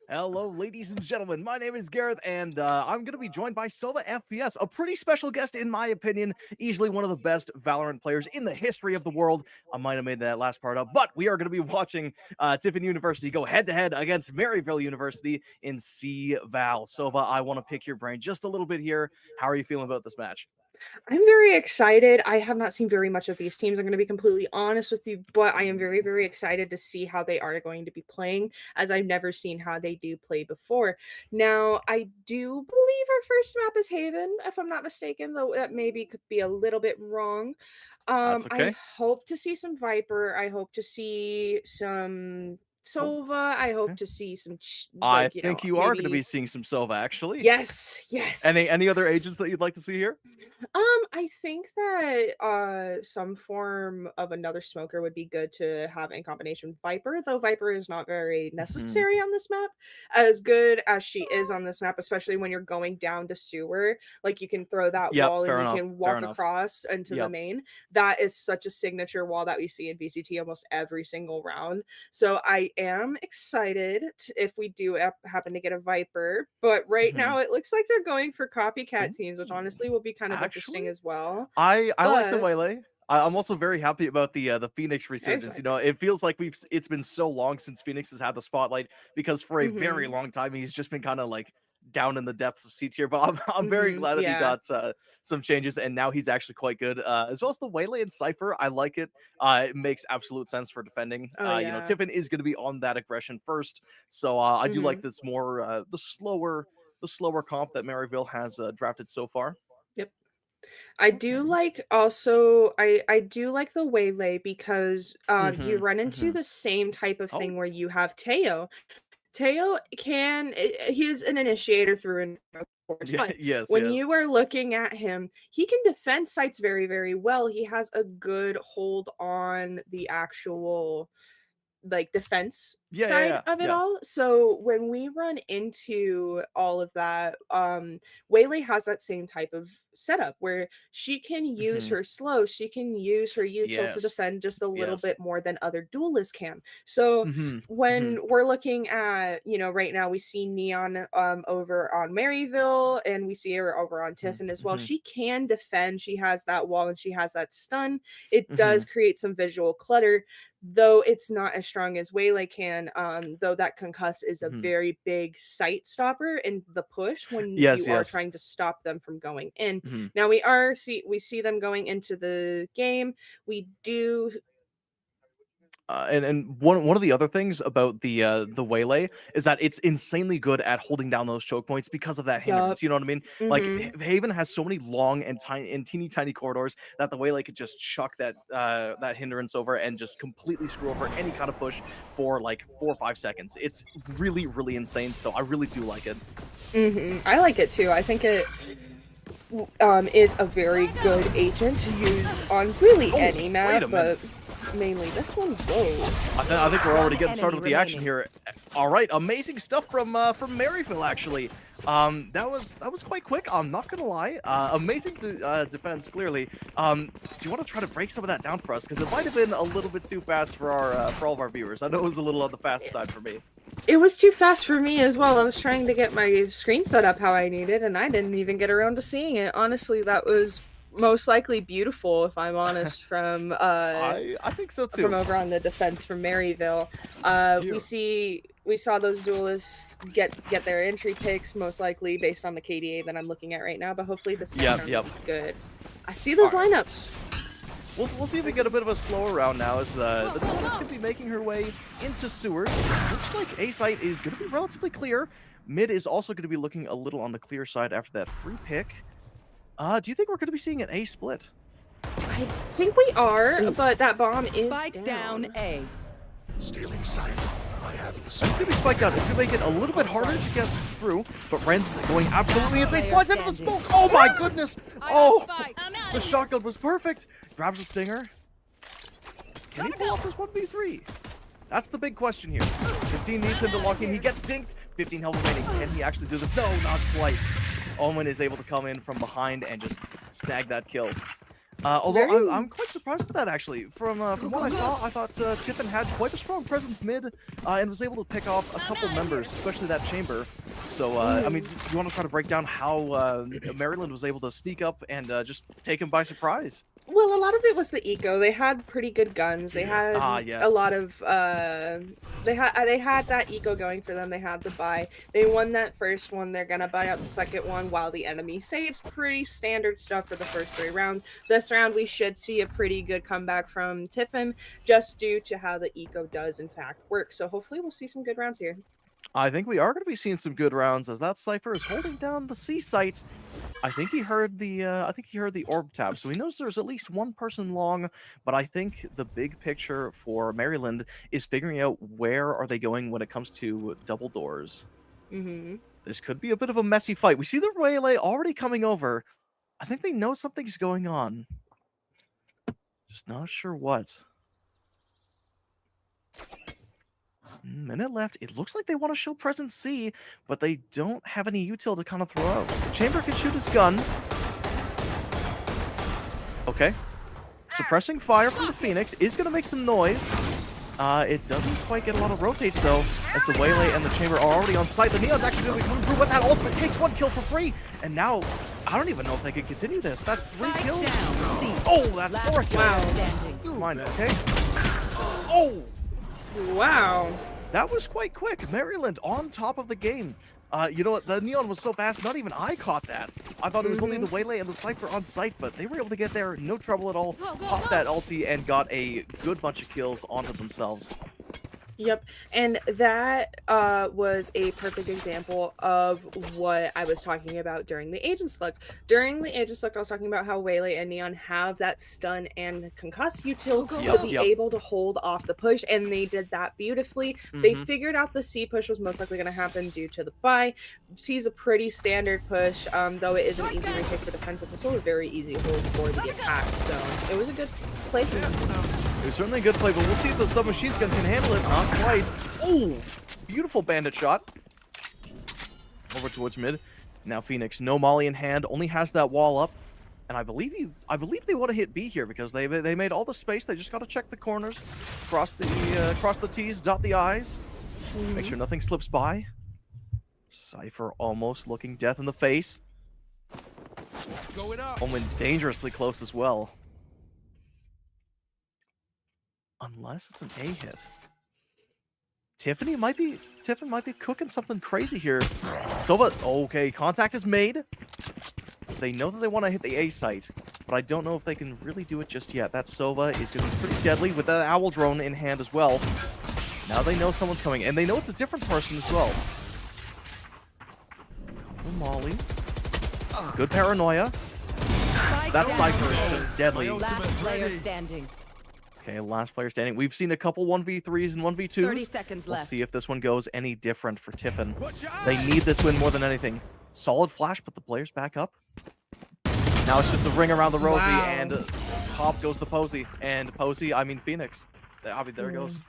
Hello, ladies and gentlemen. My name is Gareth, and I'm going to be joined by Sova FPS, a pretty special guest, in my opinion. Easily one of the best Valorant players in the history of the world. I might have made that last part up, but we are going to be watching Tiffin University go head-to-head against Maryville University in CVAL. Sova, I want to pick your brain just a little bit here. How are you feeling about this match? I'm very excited. I have not seen very much of these teams. I'm going to be completely honest with you, but I am very, very excited to see how they are going to be playing, as I've never seen how they do play before. Now, I do believe our first map is Haven, if I'm not mistaken, though that maybe could be a little bit wrong. That's I okay. hope to see some Viper. I hope to see some Oh, Sova. I hope okay. to see some, I think you are going to be maybe. seeing some Sova, actually. Yes, Any yes. any other agents that you'd like to see here? I think that some form of another smoker would be good to have in combination with Viper, though Viper is not very Mhm. necessary on this map. As good as she is on this map, especially when you're going down to sewer, like you can throw that Yep, wall and fair you enough. can Fair walk enough. across into the Yep. main. That is such a signature wall that we see in VCT almost every single round. So I am excited if we do happen to get a Viper, but right Mhm. now it looks like they're going for copycat teams, which Ooh. honestly will be kind of interesting Actually, as well. I like the But waylay. I'm also very happy about the Phoenix there's resurgence. my You know, it feels like it's been so long since Phoenix has had the spotlight because for a very mhm, long time he's just been kind of like down in the depths of C tier. But I'm very glad that he yeah. got some changes and now he's actually quite good. As well as the waylay and cipher, I like it. It makes absolute sense for defending. Oh, You know, yeah. Tiffin is going to be on that aggression first, so I do like Mhm. this more the slower comp that Maryville has drafted so far. Yep. I do Okay. like also I do like the waylay because, you Mm-hmm. run into Mm-hmm. the same type of Oh, thing where you have Teo. Teo he's an initiator through and through, of course, yeah, but yes, when yes. you are looking at him, he can defend sites very, very well. He has a good hold on the actual like defense Yeah, yeah, side yeah, of it yeah. all. So when we run into all of that, Waylay has that same type of setup where she can use Mhm. her slow, she can use her util to Yes. defend just a little Yes. bit more than other duelists can. So Mhm. when Mhm. we're looking at, right now we see Neon over on Maryville and we see her over on Mhm. Tiffin as well. Mhm. She can defend, she has that wall and she has that stun. It does Mhm. create some visual clutter, though it's not as strong as Waylay can, though that concuss is a Mhm. very big sight stopper in the push when Yes, you are yes. trying to stop them from going in. Mhm. Now we see them going into the game. We do. And one of the other things about the waylay is that it's insanely good at holding down those choke points because of that Yup. hindrance. You know what I mean? Like Mhm. Haven has so many long and tiny and teeny tiny corridors that the waylay could just chuck that hindrance over and just completely screw over any kind of push for like 4 or 5 seconds. It's really really insane. So I really do like it. Mhm. I like it too. I think it is a very good agent to use on really Oh, any wait map, a but minute. mainly this one. Whoa. I think we're already One getting started enemy with the action remaining. here. All right, amazing stuff from Maryville actually. That was quite quick. I'm not gonna lie. Amazing defense clearly. Do you want to try to break some of that down for us? Because it might have been a little bit too fast for our for all of our viewers. I know it was a little on the fast side for me. It was too fast for me as well. I was trying to get my screen set up how I needed, and I didn't even get around to seeing it. Honestly, that was most likely beautiful, if I'm honest, I think so from too. over on the defense from Maryville. We saw those duelists get their entry picks, most likely based on the KDA that I'm looking at right now, but hopefully this next Yep, round will yep. be good. I see All those right. lineups. We'll see if we get a bit of a slower round now as the duelist could be making her way into sewers. Looks like A site is going to be relatively clear. Mid is also going to be looking a little on the clear side after that free pick. Do you think we're going to be seeing an A split? I think we are, Oh, but that bomb is Spike down down. A. Stealing sight. I have the it's going to be spike. spiked out. It's going to make it a little bit harder to get through, but Ren's going absolutely insane. Player Slides into the standing. smoke. Oh my goodness. I got Oh, spike. I'm out the of here. shotgun was perfect. Grabs the stinger. Can he pull off this 1v3? That's the big question here. His team needs him to lock in. He gets dinked. 15 health remaining. Can he actually do this? No, not quite. Omen is able to come in from behind and just snag that kill. Although I'm quite surprised at that, actually. From what I saw, I thought Tiffin had quite a strong presence mid and was able to pick off a couple members, especially that chamber. So, I mean, you want to try to break down how Maryland was able to sneak up and just take him by surprise? Well, a lot of it was the eco. They had pretty good guns. They had a lot of they had that eco going for them. They had the buy. They won that first one. They're gonna buy out the second one while the enemy saves. Pretty standard stuff for the first 3 rounds. This round we should see a pretty good comeback from Tiffin, just due to how the eco does in fact work. So hopefully we'll see some good rounds here. I think we are going to be seeing some good rounds as that Cypher is holding down the C site. I think he heard the orb tap, so he knows there's at least one person long. But I think the big picture for Maryland is figuring out where are they going when it comes to double doors. This could be a bit of a messy fight. We see the Waylay already coming over. I think they know something's going on. Just not sure what. Minute left. It looks like they want to show presence C, but they don't have any util to kind of throw out. Chamber can shoot his gun. Okay. Suppressing fire from the Phoenix is going to make some noise. It doesn't quite get a lot of rotates, though, as the Waylay and the Chamber are already on site. The Neon's actually going to be coming through with that ultimate. Takes 1 kill for free. And now, I don't even know if they can continue this. That's 3 kills. Oh, that's 4 kills. Wow. Mine, okay. Oh! Wow. That was quite quick. Maryland on top of the game. You know what? The Neon was so fast, not even I caught that. I thought it was only the Waylay and the Cypher on site, but they were able to get there, no trouble at all. Popped that ulti and got a good bunch of kills onto themselves. Yep, and that was a perfect example of what I was talking about during the Agent Select. During the Agent Select, I was talking about how Waylay and Neon have that stun and concuss util to be able to hold off the push, and they did that beautifully. They figured out the C push was most likely going to happen due to the buy. C's a pretty standard push, though it is an easy retake for defense. It's also a very easy hold for the attack, so it was a good play for them. It was certainly a good play, but we'll see if the submachine gun can handle it. Not quite. Oh, beautiful bandit shot. Over towards mid. Now Phoenix, no molly in hand, only has that wall up, and I believe they want to hit B here because they made all the space. They just got to check the corners, cross the T's, dot the I's, make sure nothing slips by. Cypher almost looking death in the face. Going up. Omen dangerously close as well. Unless it's an A hit. Tiffin might be cooking something crazy here. Sova, okay, contact is made. They know that they want to hit the A site, but I don't know if they can really do it just yet. That Sova is going to be pretty deadly with that owl drone in hand as well. Now they know someone's coming, and they know it's a different person as well. Couple mollies. Good paranoia. That Cypher is just deadly. Last player standing. Okay, last player standing. We've seen a couple 1v3s and 1v2s. 30 seconds left. We'll see if this one goes any different for Tiffin. They need this win more than anything. Solid flash, but the players back up. Now it's just a ring around the Rosie, and top goes the Posey. And Posey, I mean Phoenix. I mean, there it goes.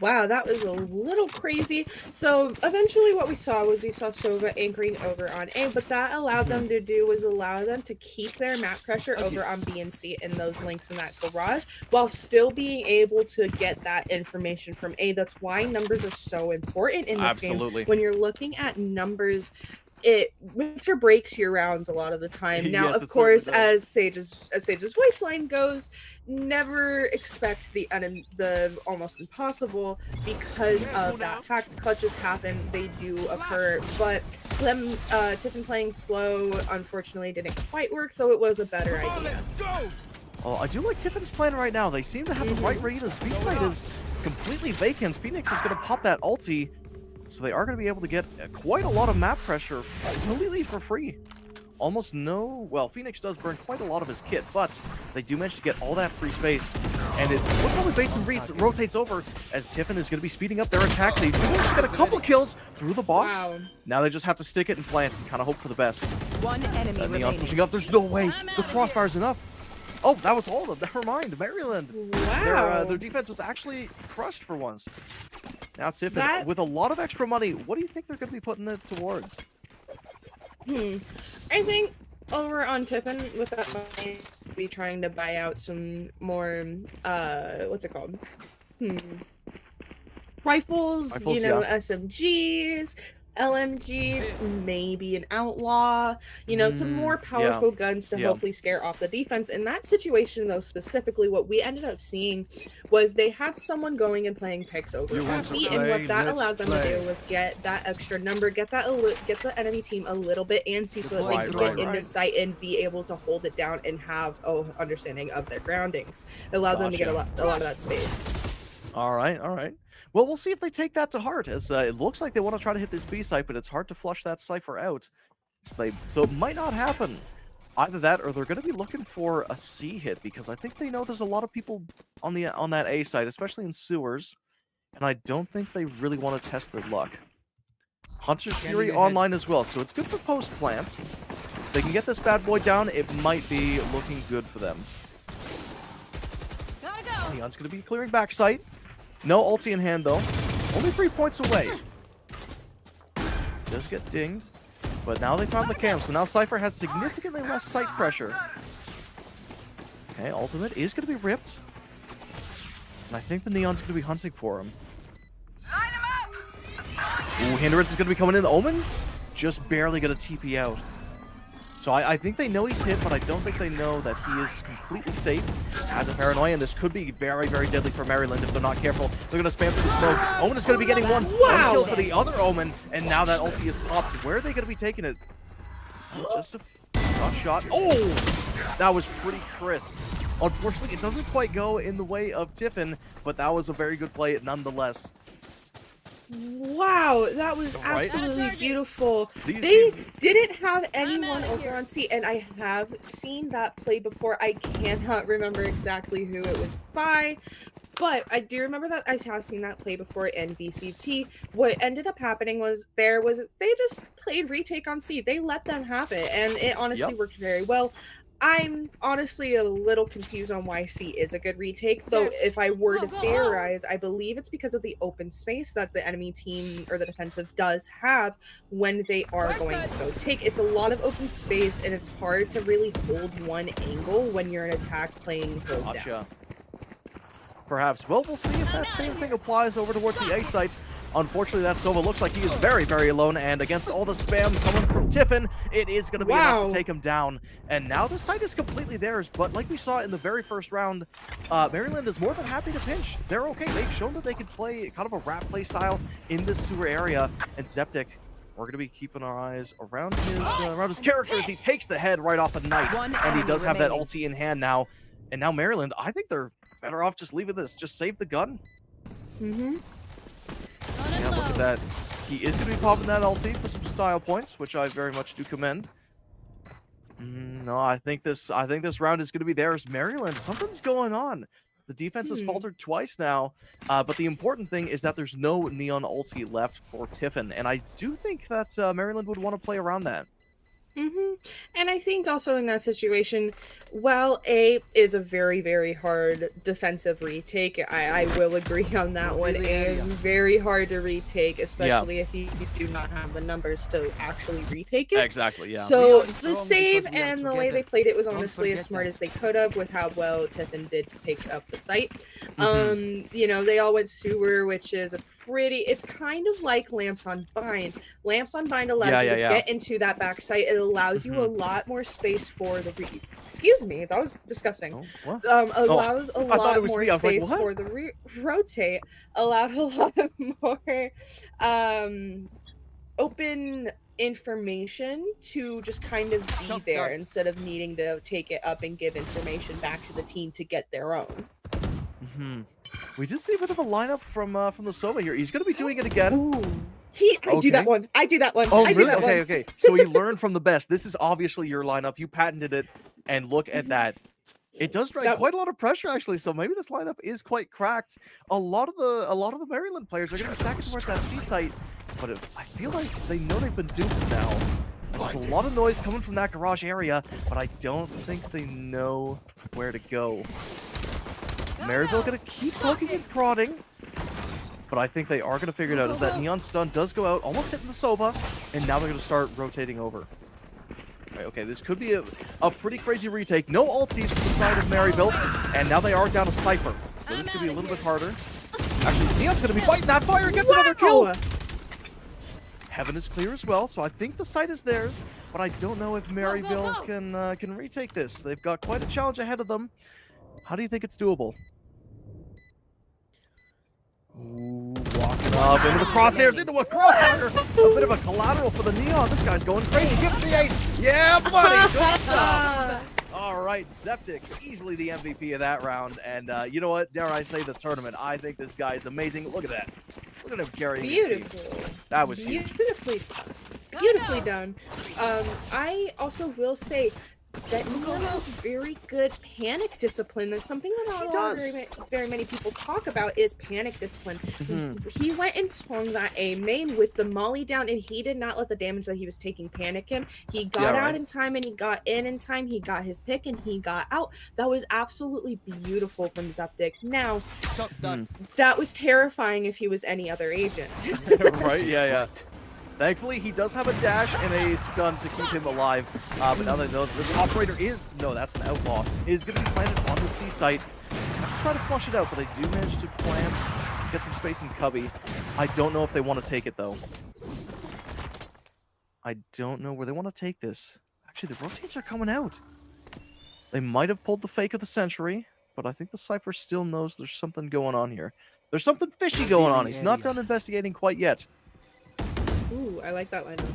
Wow, that was a little crazy. So eventually what we saw Sova anchoring over on A, but that allowed them to do was allow them to keep their map pressure over on B and C in those links in that garage, while still being able to get that information from A. That's why numbers are so important in this game. When you're looking at numbers, it makes or breaks your rounds a lot of the time. Now, Yes, of course, as Sage's voice line goes, never expect the almost impossible because of that fact. Clutches happen, they do occur, but them Tiffin playing slow unfortunately didn't quite work, though it was a better idea. Oh, I do like Tiffin's plan right now. They seem to have the right read as B site is completely vacant. Phoenix is going to pop that ulti. So they are going to be able to get quite a lot of map pressure completely for free. Almost no... Well, Phoenix does burn quite a lot of his kit, but they do manage to get all that free space. And it look how the baits and rotates over as Tiffin is going to be speeding up their attack. They do manage to get a couple kills through the box. Wow. Now they just have to stick it and plant and kind of hope for the best. One enemy Neon remaining. pushing up. There's no way. The crossfire's enough. Oh, that was all of them. Never mind. Maryland. Wow. Their defense was actually crushed for once. Now Tiffin, with a lot of extra money, what do you think they're going to be putting it towards? I think over on Tiffin with that money, be trying to buy out some more, what's it called? Rifles, you know, yeah. SMGs, LMGs, maybe an outlaw, you know, some more powerful guns to hopefully scare off the defense. In that situation, though, specifically, what we ended up seeing was they had someone going and playing picks over happy, and what that allowed them to do was get that extra number, get the enemy team a little bit antsy so that they could get into sight and be able to hold it down and have understanding of their groundings. It allowed them to get a lot of that space. All right, all right. Well, we'll see if they take that to heart, as it looks like they want to try to hit this B site, but it's hard to flush that cipher out. So it might not happen. Either that, or they're going to be looking for a C hit, because I think they know there's a lot of people on that A site, especially in sewers, and I don't think they really want to test their luck. Hunter's Fury online as well, so it's good for post plants. If they can get this bad boy down, it might be looking good for them. Neon's going to be clearing backside. No ulti in hand, though. Only 3 points away. Does get dinged. But now they found the camp, so now Cypher has significantly less sight pressure. Okay, ultimate is going to be ripped. And I think the Neon's going to be hunting for him. Ooh, Hindrance is going to be coming in. The Omen just barely going to TP out. So I think they know he's hit, but I don't think they know that he is completely safe. Has a paranoia, and this could be very, very deadly for Maryland if they're not careful. They're going to spam through the smoke. Omen is going to be getting one kill for the other Omen, and now that ulti is popped. Where are they going to be taking it? Just a shot. Oh! That was pretty crisp. Unfortunately, it doesn't quite go in the way of Tiffin, but that was a very good play nonetheless. Wow, that was absolutely beautiful. They didn't have anyone over on C, and I have seen that play before. I cannot remember exactly who it was by, but I do remember that I have seen that play before in BCT. What ended up happening was they just played retake on C. They let them have it, and it honestly worked very well. I'm honestly a little confused on why C is a good retake, though if I were to theorize, I believe it's because of the open space that the enemy team or the defensive does have when they are going to go take. It's a lot of open space, and it's hard to really hold one angle when you're an attack playing hold down. Perhaps. Well, we'll see if that same thing applies over towards the A site. Unfortunately, that Sova looks like he is very, very alone, and against all the spam coming from Tiffin, it is going to be enough to take him down. And now the site is completely theirs, but like we saw in the very first round, Maryland is more than happy to pinch. They're okay. They've shown that they can play kind of a rap play style in this sewer area, and Zeptic, we're going to be keeping our eyes around his character as he takes the head right off the knight, and he does have that ulti in hand now. And now Maryland, I think they're better off just leaving this. Just save the gun. Yeah, look at that. He is going to be popping that ulti for some style points, which I very much do commend. No, I think this round is going to be theirs. Maryland, something's going on. The defense has faltered twice now, but the important thing is that there's no Neon ulti left for Tiffin, and I do think that Maryland would want to play around that. And I think also in that situation, while A is a very, very hard defensive retake, I will agree on that one. It is very hard to retake, especially if you do not have the numbers to actually retake it. Exactly, yeah. So the save and the way they played it was honestly as smart as they could have with how well Tiffin did take up the site. You know, they all went sewer, which is a it's kind of like Lamps on Bind. Lamps on Bind allows you to get into that back site. It allows you a lot more space for the excuse me, that was disgusting. Allows a lot more space for the rotate. Allowed a lot more open information to just kind of be there instead of needing to take it up and give information back to the team to get their own. We did see a bit of a lineup from the Sova here. He's going to be doing it again. I do that one. I do that one. Oh, really? Okay. So he learned from the best. This is obviously your lineup. You patented it, and look at that. It does drive quite a lot of pressure, actually. So maybe this lineup is quite cracked. A lot of the Maryland players are going to be stacking towards that C site, but I feel like they know they've been duped now. There's a lot of noise coming from that garage area, but I don't think they know where to go. Maryville going to keep poking and prodding, but I think they are going to figure it out as that Neon stun does go out, almost hitting the Soba, and now they're going to start rotating over. Okay, this could be a pretty crazy retake. No ulties from the side of Maryville, and now they are down to Cypher. So this could be a little bit harder. Actually, Neon's going to be biting that fire, gets another kill. Heaven is clear as well, so I think the site is theirs, but I don't know if Maryville can retake this. They've got quite a challenge ahead of them. How do you think it's doable? Ooh, walking up into the crosshairs, into a crossfire. A bit of a collateral for the Neon. This guy's going crazy. Give it the ace. Yeah, buddy. Good stuff. All right, Zeptic, easily the MVP of that round. And you know what? Dare I say the tournament. I think this guy is amazing. Look at that. Look at him carrying his team. That was huge. Beautifully done. Beautifully done. I also will say that Neon has very good panic discipline. That's something that not very many people talk about is panic discipline. He went and swung that A main with the molly down, and he did not let the damage that he was taking panic him. He got out in time, and he got in time. He got his pick, and he got out. That was absolutely beautiful from Zeptic. Now, that was terrifying if he was any other agent. Right? Yeah. Thankfully, he does have a dash and a stun to keep him alive. But now they know this operator is... No, that's an outlaw. Is going to be planted on the C site. Have to try to flush it out, but they do manage to plant, get some space in cubby. I don't know if they want to take it, though. I don't know where they want to take this. Actually, the rotates are coming out. They might have pulled the fake of the century, but I think the Cypher still knows there's something going on here. There's something fishy going on. He's not done investigating quite yet. Ooh, I like that lineup.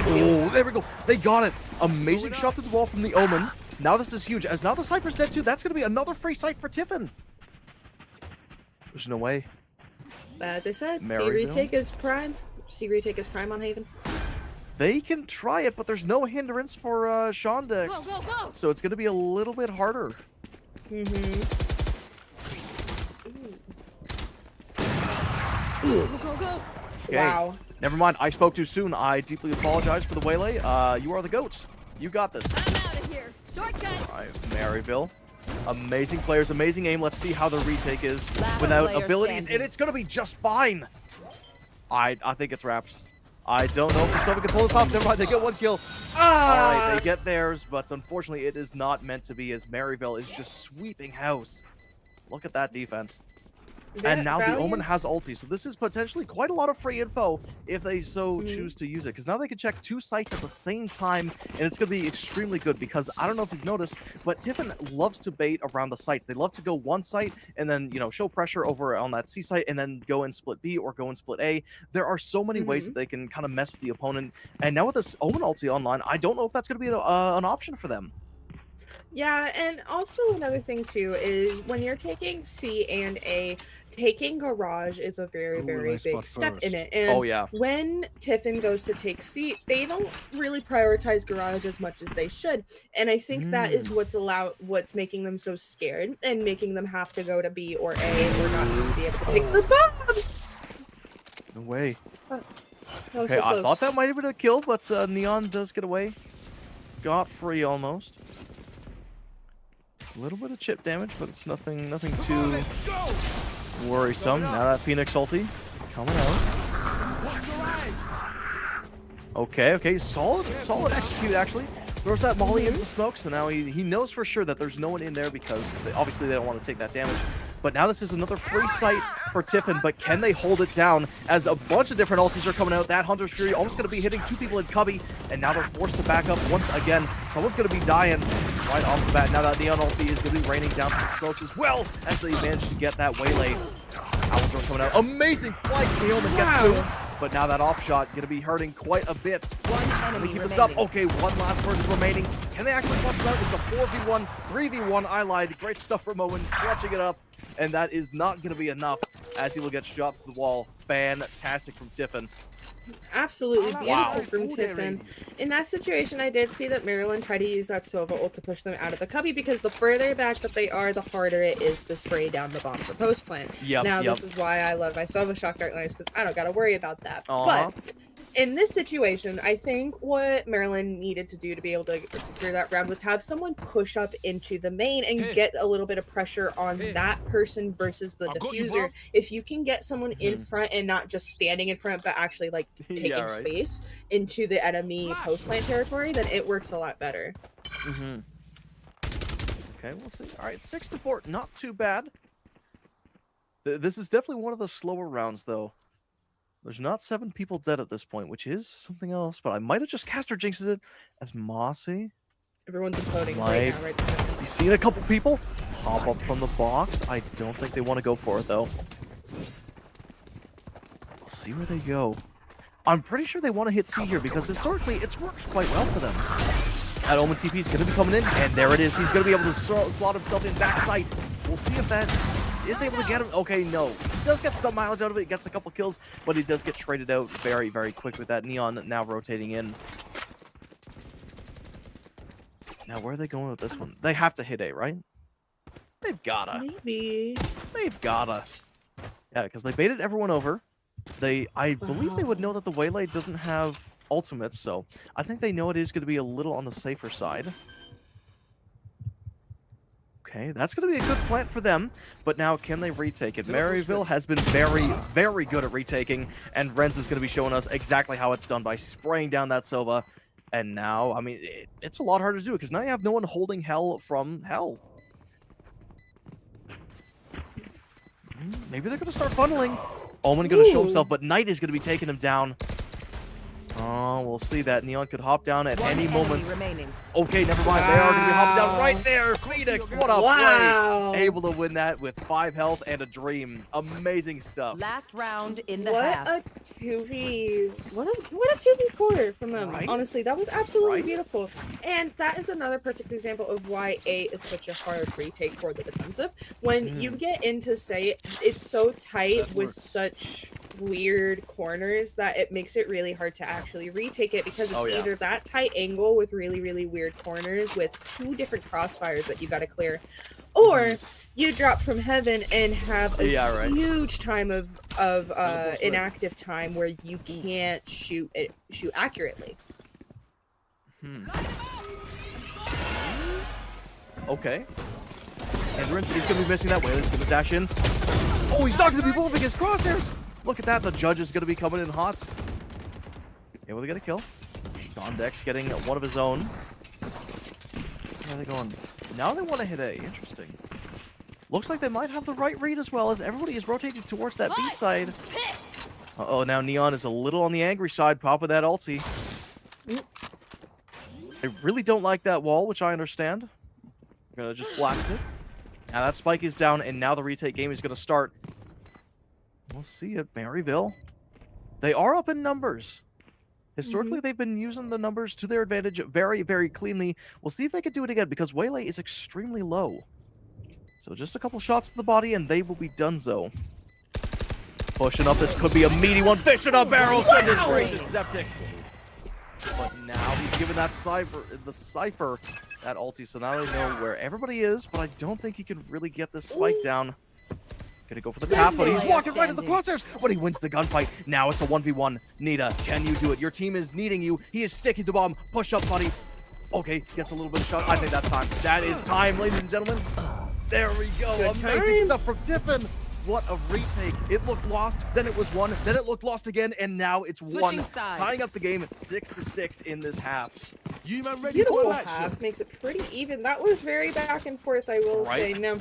Oh, there we go. They got it. Amazing shot through the wall from the Omen. Now this is huge. As now the Cypher's dead too. That's going to be another free site for Tiffin. There's no way. As I said, Maryville. C retake is prime. C retake is prime on Haven. They can try it, but there's no hindrance for Shondex. Go. So it's going to be a little bit harder. Go. Okay. Wow. Never mind. I spoke too soon. I deeply apologize for the waylay. You are the GOAT. You got this. I'm out of here. Shortcut. All right, Maryville. Amazing players, amazing aim. Let's see how the retake is Last without player abilities, standing. and it's going to be just fine. I think it's wraps. I don't know if the Silva can pull this off. Never mind, they get one kill. All right, they get theirs, but unfortunately, it is not meant to be as Maryville is just sweeping house. Look at that defense. And now the Omen has ulti, so this is potentially quite a lot of free info if they so choose to use it. Because now they can check 2 sites at the same time, and it's going to be extremely good. Because I don't know if you've noticed, but Tiffin loves to bait around the sites. They love to go one site and then, you know, show pressure over on that C site and then go in split B or go in split A. There are so many ways that they can kind of mess with the opponent. And now with this Omen ulti online, I don't know if that's going to be an option for them. Yeah, and also another thing too is when you're taking C and A, taking Garage is a very nice big spot step in first. it. And Oh, yeah. when Tiffin goes to take C, they don't really prioritize Garage as much as they should. And I think that is what's making them so scared and making them have to go to B or A or not even be able to take the bomb. No way. That was Okay, so I close. thought that might have been a kill, but Neon does get away. Got free almost. A little bit of chip damage, but it's nothing too worrisome. Now that Phoenix ulti coming out. Okay, solid execute actually. Throws that molly into the smoke, so now he knows for sure that there's no one in there because obviously they don't want to take that damage. But now this is another free site for Tiffin, but can they hold it down as a bunch of different ultis are coming out? That Hunter's Fury almost going to be hitting 2 people in cubby, and now they're forced to back up once again. Someone's going to be dying right off the bat. Now that Neon ulti is going to be raining down from the smokes as well, as they managed to get that waylay. Alvin coming out. Amazing flight. The Omen gets 2. But now that off shot going to be hurting quite a bit. One Can enemy they keep this remaining. up? Okay, one last person remaining. Can they actually clutch it out? It's a 4v1, 3v1. I lied. Great stuff from Owen, clutching it up. And that is not going to be enough as he will get shot to the wall. Fantastic from Tiffin. Absolutely beautiful Wow. from Tiffin. In that situation, I did see that Maryland tried to use that Sova ult to push them out of the cubby because the further back that they are, the harder it is to spray down the bomb for post plant. Yep, Now, yep. this is why I love my Sova shock dart lines because I don't got to worry about that. Uh-huh. But In this situation, I think what Maryland needed to do to be able to secure that round was have someone push up into the main and Hey. get a little bit of pressure on Hey. that person versus the I got you, diffuser. bro. If you can get someone in front and not just standing in front, but actually like taking Yeah, right. space into the enemy Flash. post plant territory, then it works a lot better. Okay, we'll see. All right, 6-4, not too bad. This is definitely one of the slower rounds, though. There's not 7 people dead at this point, which is something else, but I might have just cast or jinxed it as Mossy. Everyone's imploding right now, right this second. You seen a couple people hop up from the box? I don't think they want to go for it, though. We'll see where they go. I'm pretty sure they want to hit C here because historically it's worked quite well for them. That Omen TP is going to be coming in, and there it is. He's going to be able to slot himself in back sight. We'll see if that is able to get him. Okay, no. He does get some mileage out of it. He gets a couple kills, but he does get traded out very, very quick with that. Neon now rotating in. Now, where are they going with this one? They have to hit A, right? They've gotta. Maybe. They've gotta. Yeah, because they baited everyone over. I believe they would know that the Waylay doesn't have ultimates, so I think they know it is going to be a little on the safer side. Okay, that's going to be a good plant for them, but now can they retake it? Maryville has been very, very good at retaking, and Renz is going to be showing us exactly how it's done by spraying down that Sova. And now, I mean, it's a lot harder to do because now you have no one holding Hell from Hell. Maybe they're going to start funneling. Omen going to show himself, but Knight is going to be taking him down. Oh, we'll see that. Neon could hop down at any moment. Okay, never mind. They are going to be hopping down right there. Phoenix, what a play. Able to win that with 5 health and a dream. Amazing stuff. Last round in the What half. a 2v. What a 2v quarter from them. Right? Honestly, that was absolutely Right? beautiful. And that is another perfect example of why A is such a hard retake for the defensive. When you get into say it's so tight with such weird corners that it makes it really hard to actually retake it because it's either that tight angle with really, really weird corners with 2 different crossfires that you got to clear, or you drop from heaven and have a huge time of inactive time where you can't shoot accurately. Okay. Hindrance, he's going to be missing that way. He's going to dash in. Oh, he's not going to be moving his crosshairs. Look at that. The judge is going to be coming in hot. Able to get a kill. Dex getting one of his own. Where are they going? Now they want to hit A. Interesting. Looks like they might have the right read as well as everybody is rotating towards that B side. Uh-oh, now Neon is a little on the angry side, popping that ulti. I really don't like that wall, which I understand. I'm gonna just blast it. Now that spike is down, and now the retake game is gonna start. We'll see at Maryville. They are up in numbers. Historically, they've been using the numbers to their advantage very, very cleanly. We'll see if they can do it again, because Waylay is extremely low. So just a couple shots to the body, and they will be donezo. Pushing up, this could be a meaty one. Fish in a barrel! Goodness gracious, Septic! But now he's giving that Cypher that ulti, so now they know where everybody is, but I don't think he can really get this spike down. Gonna go for the tap, but he's walking right in the crosshairs, but he wins the gunfight. Now it's a 1v1. Nita, can you do it? Your team is needing you. He is sticking the bomb. Push up, buddy. Okay, gets a little bit of shot. I think that's time. That is time, ladies and gentlemen. There we go. Amazing stuff from Tiffin. What a retake. It looked lost, then it was won, then it looked lost again, and now it's won. Tying up the game at 6-6 in this half. You man ready Beautiful for that half makes it pretty even. That was very back and forth, I will say. Now,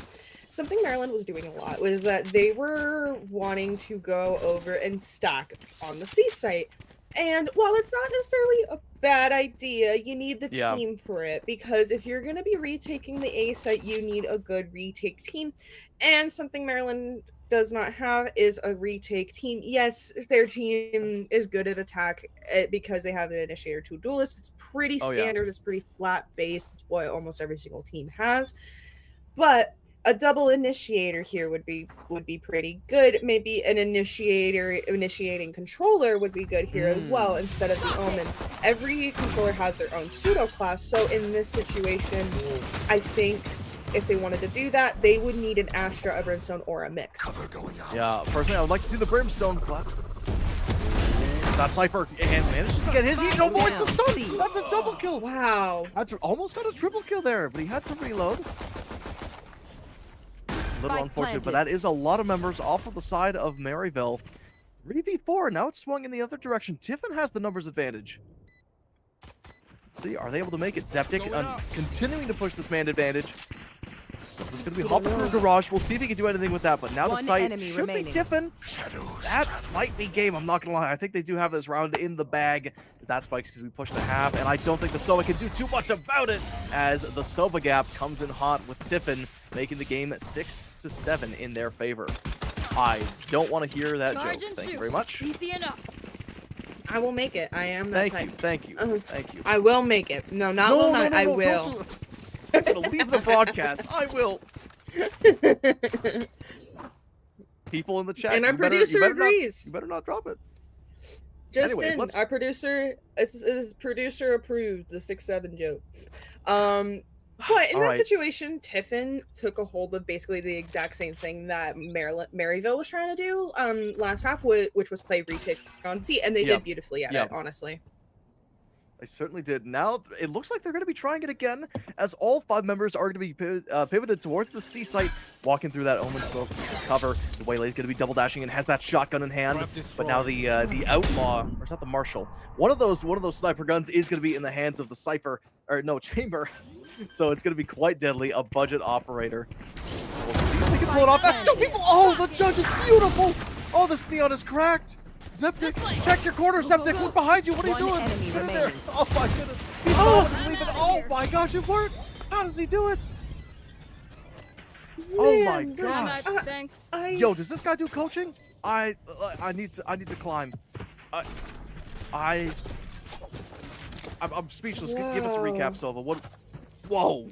something Maryland was doing a lot was that they were wanting to go over and stack on the C site. And while it's not necessarily a bad idea, you need the team for it, because if you're going to be retaking the A site, you need a good retake team. And something Maryland does not have is a retake team. Yes, their team is good at attack because they have an initiator 2 duelist. It's pretty standard. It's pretty flat based. It's what almost every single team has. But a double initiator here would be pretty good. Maybe an initiating controller would be good here as well instead of the Omen. Every controller has their own pseudo class, so in this situation, I think if they wanted to do that, they would need an Astra, a Brimstone, or a mix. Yeah, personally, I would like to see the Brimstone, but that Cypher and manages to get his. He no more the stun. That's a double kill. Wow. That's almost got a triple kill there, but he had to reload. A little unfortunate, but that is a lot of members off of the side of Maryville. 3v4, now it's swung in the other direction. Tiffin has the numbers advantage. Let's see, are they able to make it? Zeptic continuing to push this man advantage. Sova's going to be hopping through a garage. We'll see if he can do anything with that, but now the site should be Tiffin. That might be game, I'm not going to lie. I think they do have this round in the bag. That spike's going to be pushed to half, and I don't think the Sova can do too much about it as the Sova gap comes in hot with Tiffin, making the game 6-7 in their favor. I don't want to hear that joke. Thank you very much. Easy enough. I will make it. I am that type. Thank you. Thank you. I will make it. No, not will not. I will. I'm gonna leave the broadcast. I will. People in the chat. And our producer agrees. You better not drop it. Justin, anyway, our producer is producer approved the 6-7 joke. But in that situation, Tiffin took a hold of basically the exact same thing that Maryville was trying to do last half, which was play retake on T, and they did beautifully at it, honestly. I certainly did. Now, it looks like they're going to be trying it again, as all 5 members are going to be pivoted towards the C site, walking through that Omen smoke cover. The Waylay's going to be double dashing and has that shotgun in hand, but now the Outlaw, or is that the Marshal? One of those sniper guns is going to be in the hands of the Cypher, or no, Chamber. So it's going to be quite deadly, a budget operator. We'll see if they can pull it off. That's 2 people! Oh, the judge is beautiful! Oh, this neon is cracked! Zeptic, check your corner, Zeptic! Look behind you! What are you doing? Get in there! Oh my goodness! He's leaving. Oh my gosh, it works! How does he do it? Oh my gosh! Thanks. Yo, does this guy do coaching? I need to climb. I'm speechless. Whoa. Give us a recap, Sova. What? Whoa!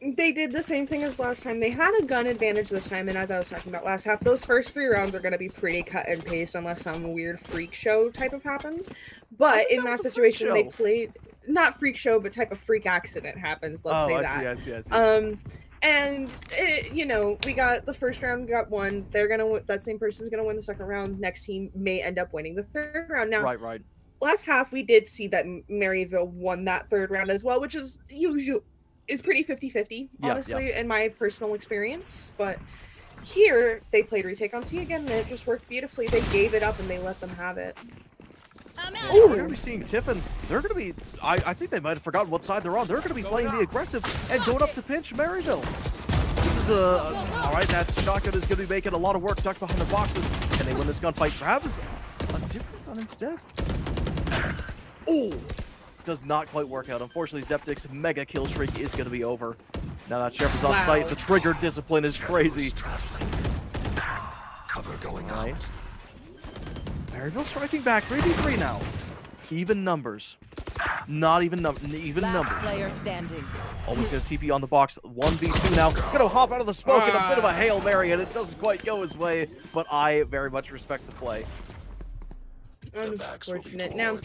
They did the same thing as last time. They had a gun advantage this time, and as I was talking about last half, those first 3 rounds are going to be pretty cut and paste unless some weird freak show type of happens. But in that situation, they played not freak show, but type of freak accident happens. Let's say that. I see. And it, you know, we got the first round, got one. That same person's gonna win the second round. Next team may end up winning the third round. Now, right. Last half we did see that Maryville won that third round as well, which is usually pretty 50-50, honestly, in my personal experience. But here they played retake on C again, and it just worked beautifully. They gave it up and they let them have it. We're going to be seeing Tiffin. They're going to be, I think they might have forgotten what side they're on. They're going to be playing the aggressive and going up to pinch Maryville. This is all right, that shotgun is going to be making a lot of work tucked behind the boxes. Can they win this gunfight? Perhaps a different gun instead. Oh, does not quite work out. Unfortunately, Zeptic's mega kill streak is going to be over. Now that Sheriff is on site, the trigger discipline is crazy. Cover going out. Maryville striking back, 3v3 now. Even numbers. Not even numbers. Player standing. Almost gonna TP on the box. 1v2 now. Gonna hop out of the smoke in a bit of a Hail Mary, and it doesn't quite go his way, but I very much respect the play. Unfortunate. Now,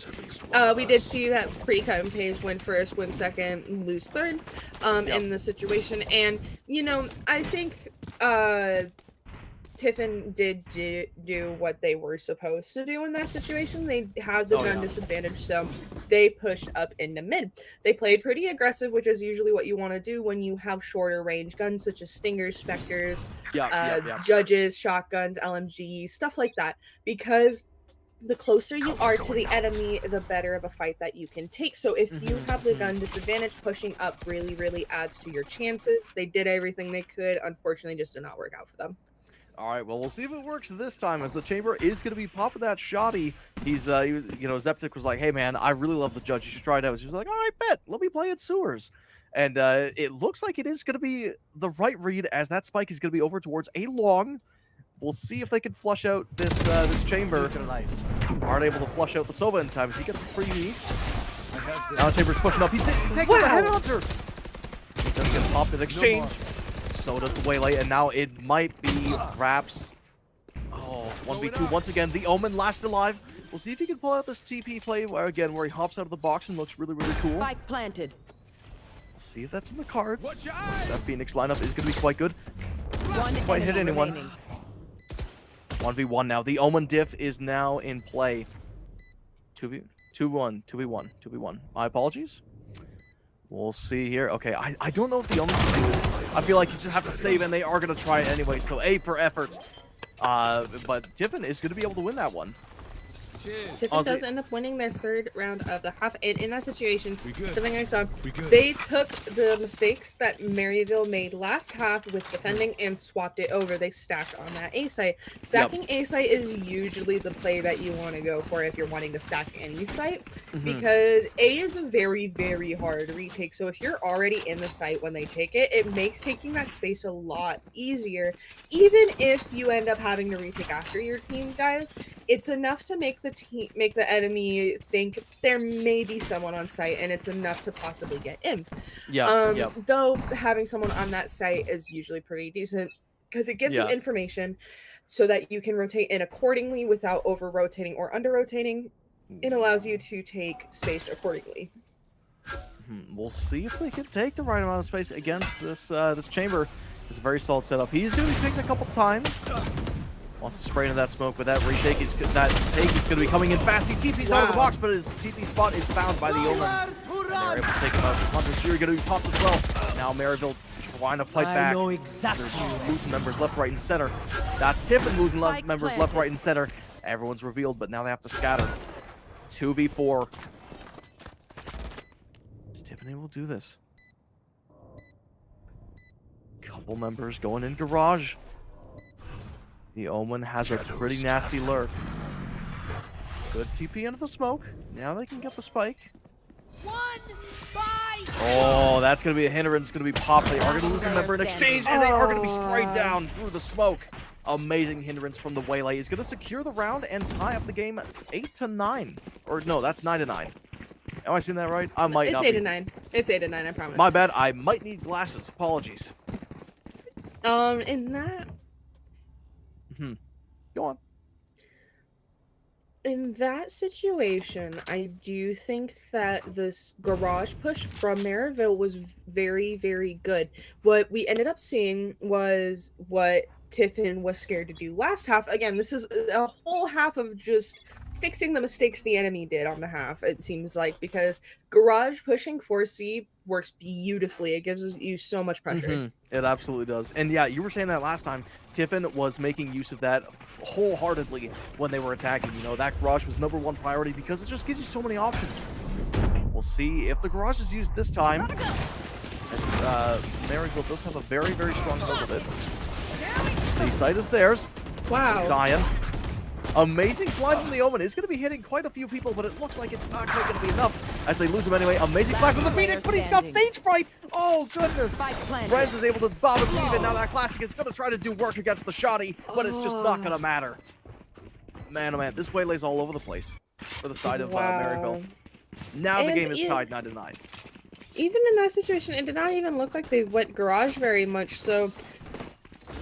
we did see that pretty cut and paste, win first, win second, lose third in the situation. And, you know, I think Tiffin did do what they were supposed to do in that situation. They had the gun disadvantage, so they pushed up into mid. They played pretty aggressive, which is usually what you want to do when you have shorter range guns, such as Stingers, Spectres, Judges, shotguns, LMGs, stuff like that, because the closer you are to the enemy, the better of a fight that you can take. So if you have the gun disadvantage, pushing up really, really adds to your chances. They did everything they could. Unfortunately, just did not work out for them. All right, well, we'll see if it works this time, as the Chamber is going to be popping that shotty. He's, you know, Zeptic was like, hey, man, I really love the Judge. You should try it out. He was like, all right, bet. Let me play at Sewers. And it looks like it is going to be the right read, as that spike is going to be over towards a long. We'll see if they can flush out this Chamber. Aren't able to flush out the Sova in time, as he gets a freebie. Now the Chamber's pushing up. He takes out the headhunter. He does get popped in exchange. So does the Waylay, and now it might be Raps. Oh, 1v2 once again. The Omen last alive. We'll see if he can pull out this TP play where he hops out of the box and looks really, really cool. Spike planted. We'll see if that's in the cards. That Phoenix lineup is going to be quite good. Doesn't quite hit anyone. Remaining. 1v1 now. The Omen diff is now in play. 2v1. My apologies. We'll see here. Okay, I don't know if the Omen can do this. I feel like you just have to save, and they are going to try it anyway, so A for effort. But Tiffin is going to be able to win that one. Tiffin does end up winning their third round of the half, and in that situation, good. something I saw, they took the mistakes that Maryville made last half with defending and swapped it over. They stacked on that A site. Stacking A site is usually the play that you want to go for if you're wanting to stack any site, because A is a very, very hard retake. So if you're already in the site when they take it, it makes taking that space a lot easier. Even if you end up having to retake after your team dies, it's enough to make the enemy think there may be someone on site, and it's enough to possibly get in. Though having someone on that site is usually pretty decent because it gives you information so that you can rotate in accordingly without over rotating or under rotating. It allows you to take space accordingly. We'll see if they can take the right amount of space against this this chamber. It's a very solid setup. He's going to be picked a couple times. Wants to spray into that smoke, but that retake is going to be coming in fast. He TP's out of the box, but his TP spot is found by the Omen. And they're able to take him out. Hunter's Fury going to be popped as well. Now Maryville trying to fight back. They're losing members left, right, and center. That's Tiffin losing members left, right, and center. Everyone's revealed, but now they have to scatter. 2v4. Is Tiffin able to do this? Couple members going in garage. The Omen has a pretty nasty lurk. Good TP into the smoke. Now they can get the spike. Oh, that's going to be a hindrance. It's going to be popped. They are going to lose a member in exchange, and they are going to be sprayed down through the smoke. Amazing hindrance from the Waylay. He's going to secure the round and tie up the game 8-9. Or no, that's 9-9. Am I seeing that right? I might not. It's 8-9. It's 8-9, I promise. My bad. I might need glasses. Apologies. In that... Go on. In that situation, I do think that this garage push from Maryville was very, very good. What we ended up seeing was what Tiffin was scared to do last half. Again, this is a whole half of just fixing the mistakes the enemy did on the half, it seems like, because garage pushing 4C works beautifully. It gives you so much pressure. It absolutely does. And yeah, you were saying that last time. Tiffin was making use of that wholeheartedly when they were attacking. You know, that garage was #1 priority because it just gives you so many options. We'll see if the garage is used this time. As Maryville does have a very, very strong hold of it. C-site is theirs. Wow. Dying. Amazing flag from the Omen is going to be hitting quite a few people, but it looks like it's not quite going to be enough as they lose him anyway. Amazing flag from the Phoenix, but he's got stage fright. Oh, goodness. Renz is able to bob and weave it. Now that Classic is going to try to do work against the Shoddy, but it's just not going to matter. Man, oh man, this Waylay's all over the place for the side of Maryville. Now the game is tied 9-9. Even in that situation, it did not even look like they went garage very much, so...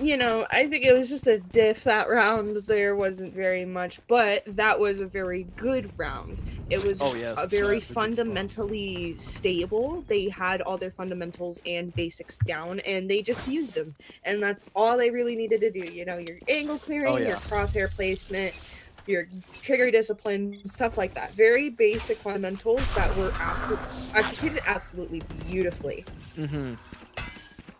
You know, I think it was just a diff that round. There wasn't very much, but that was a very good round. It was a very fundamentally stable. They had all their fundamentals and basics down, and they just used them. And that's all they really needed to do. You know, your angle clearing, your crosshair placement, your trigger discipline, stuff like that. Very basic fundamentals that were executed absolutely beautifully.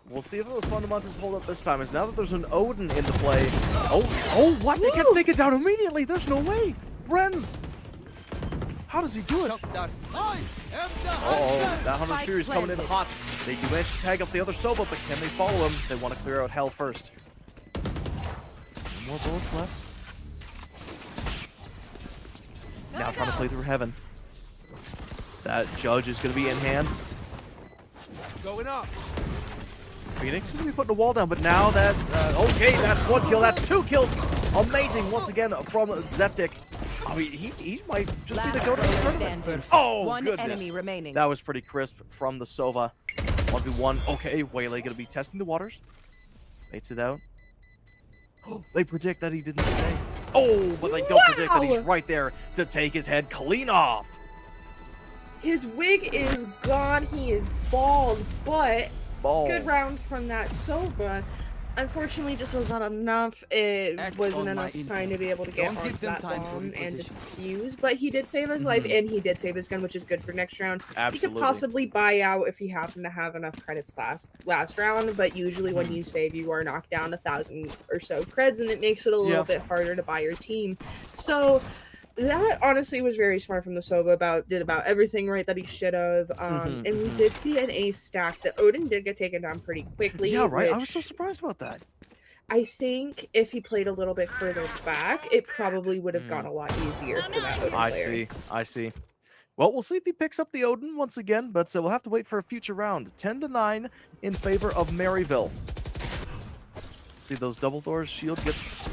We'll see if those fundamentals hold up this time. It's now that there's an Odin in the play. Oh, what? They get taken down immediately. There's no way. Renz. How does he do it? That Hunter's Fury is coming in hot. They do manage to tag up the other Sova, but can they follow him? They want to clear out Hell first. More bullets left. Now trying to play through Heaven. That Judge is going to be in hand. Going up. Phoenix is going to be putting a wall down, but now that... okay, that's 1 kill. That's 2 kills. Amazing once again from Zeptic. I mean, he might just be the go to this tournament. Oh, goodness. That was pretty crisp from the Sova. 1v1. Okay, Waylay going to be testing the waters. Baits it out. They predict that he didn't stay. Oh, but they don't predict that he's right there to take his head clean off. His wig is gone. He is bald, but... Good round from that Sova. Unfortunately, just was not enough. It Act wasn't on my enough time to be able to get Don't give onto them that time to bomb and reposition. defuse, but he did save his life, and he did save his gun, which is good for next round. He could Absolutely. possibly buy out if he happened to have enough credits last round, but usually when you save, you are knocked down 1,000 or so creds, and it makes it a little bit harder to buy your team. So that honestly was very smart from the Sova. Did about everything right that he should have. And we did see an ace stack. The Odin did get taken down pretty quickly. Yeah, right. I was which so surprised about that. I think if he played a little bit further back, it probably would have gone a lot easier for that Odin player. I see. Well, we'll see if he picks up the Odin once again, but we'll have to wait for a future round. 10-9 in favor of Maryville. See those double doors shield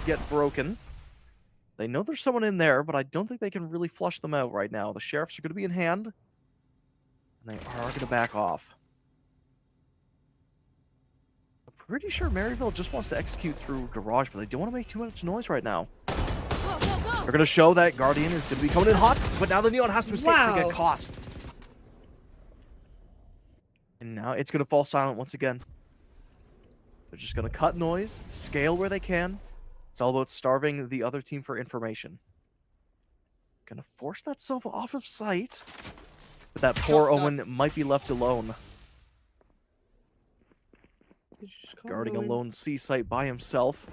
get broken. They know there's someone in there, but I don't think they can really flush them out right now. The sheriffs are going to be in hand, and they are going to back off. I'm pretty sure Maryville just wants to execute through garage, but they don't want to make too much noise right now. They're going to show that Guardian is going to be coming in hot, but now the Neon has to escape to get caught. And now it's going to fall silent once again. They're just going to cut noise, scale where they can. It's all about starving the other team for information. Gonna force that Sova off of sight. But that poor Owen might be left alone. Guarding a lone C site by himself.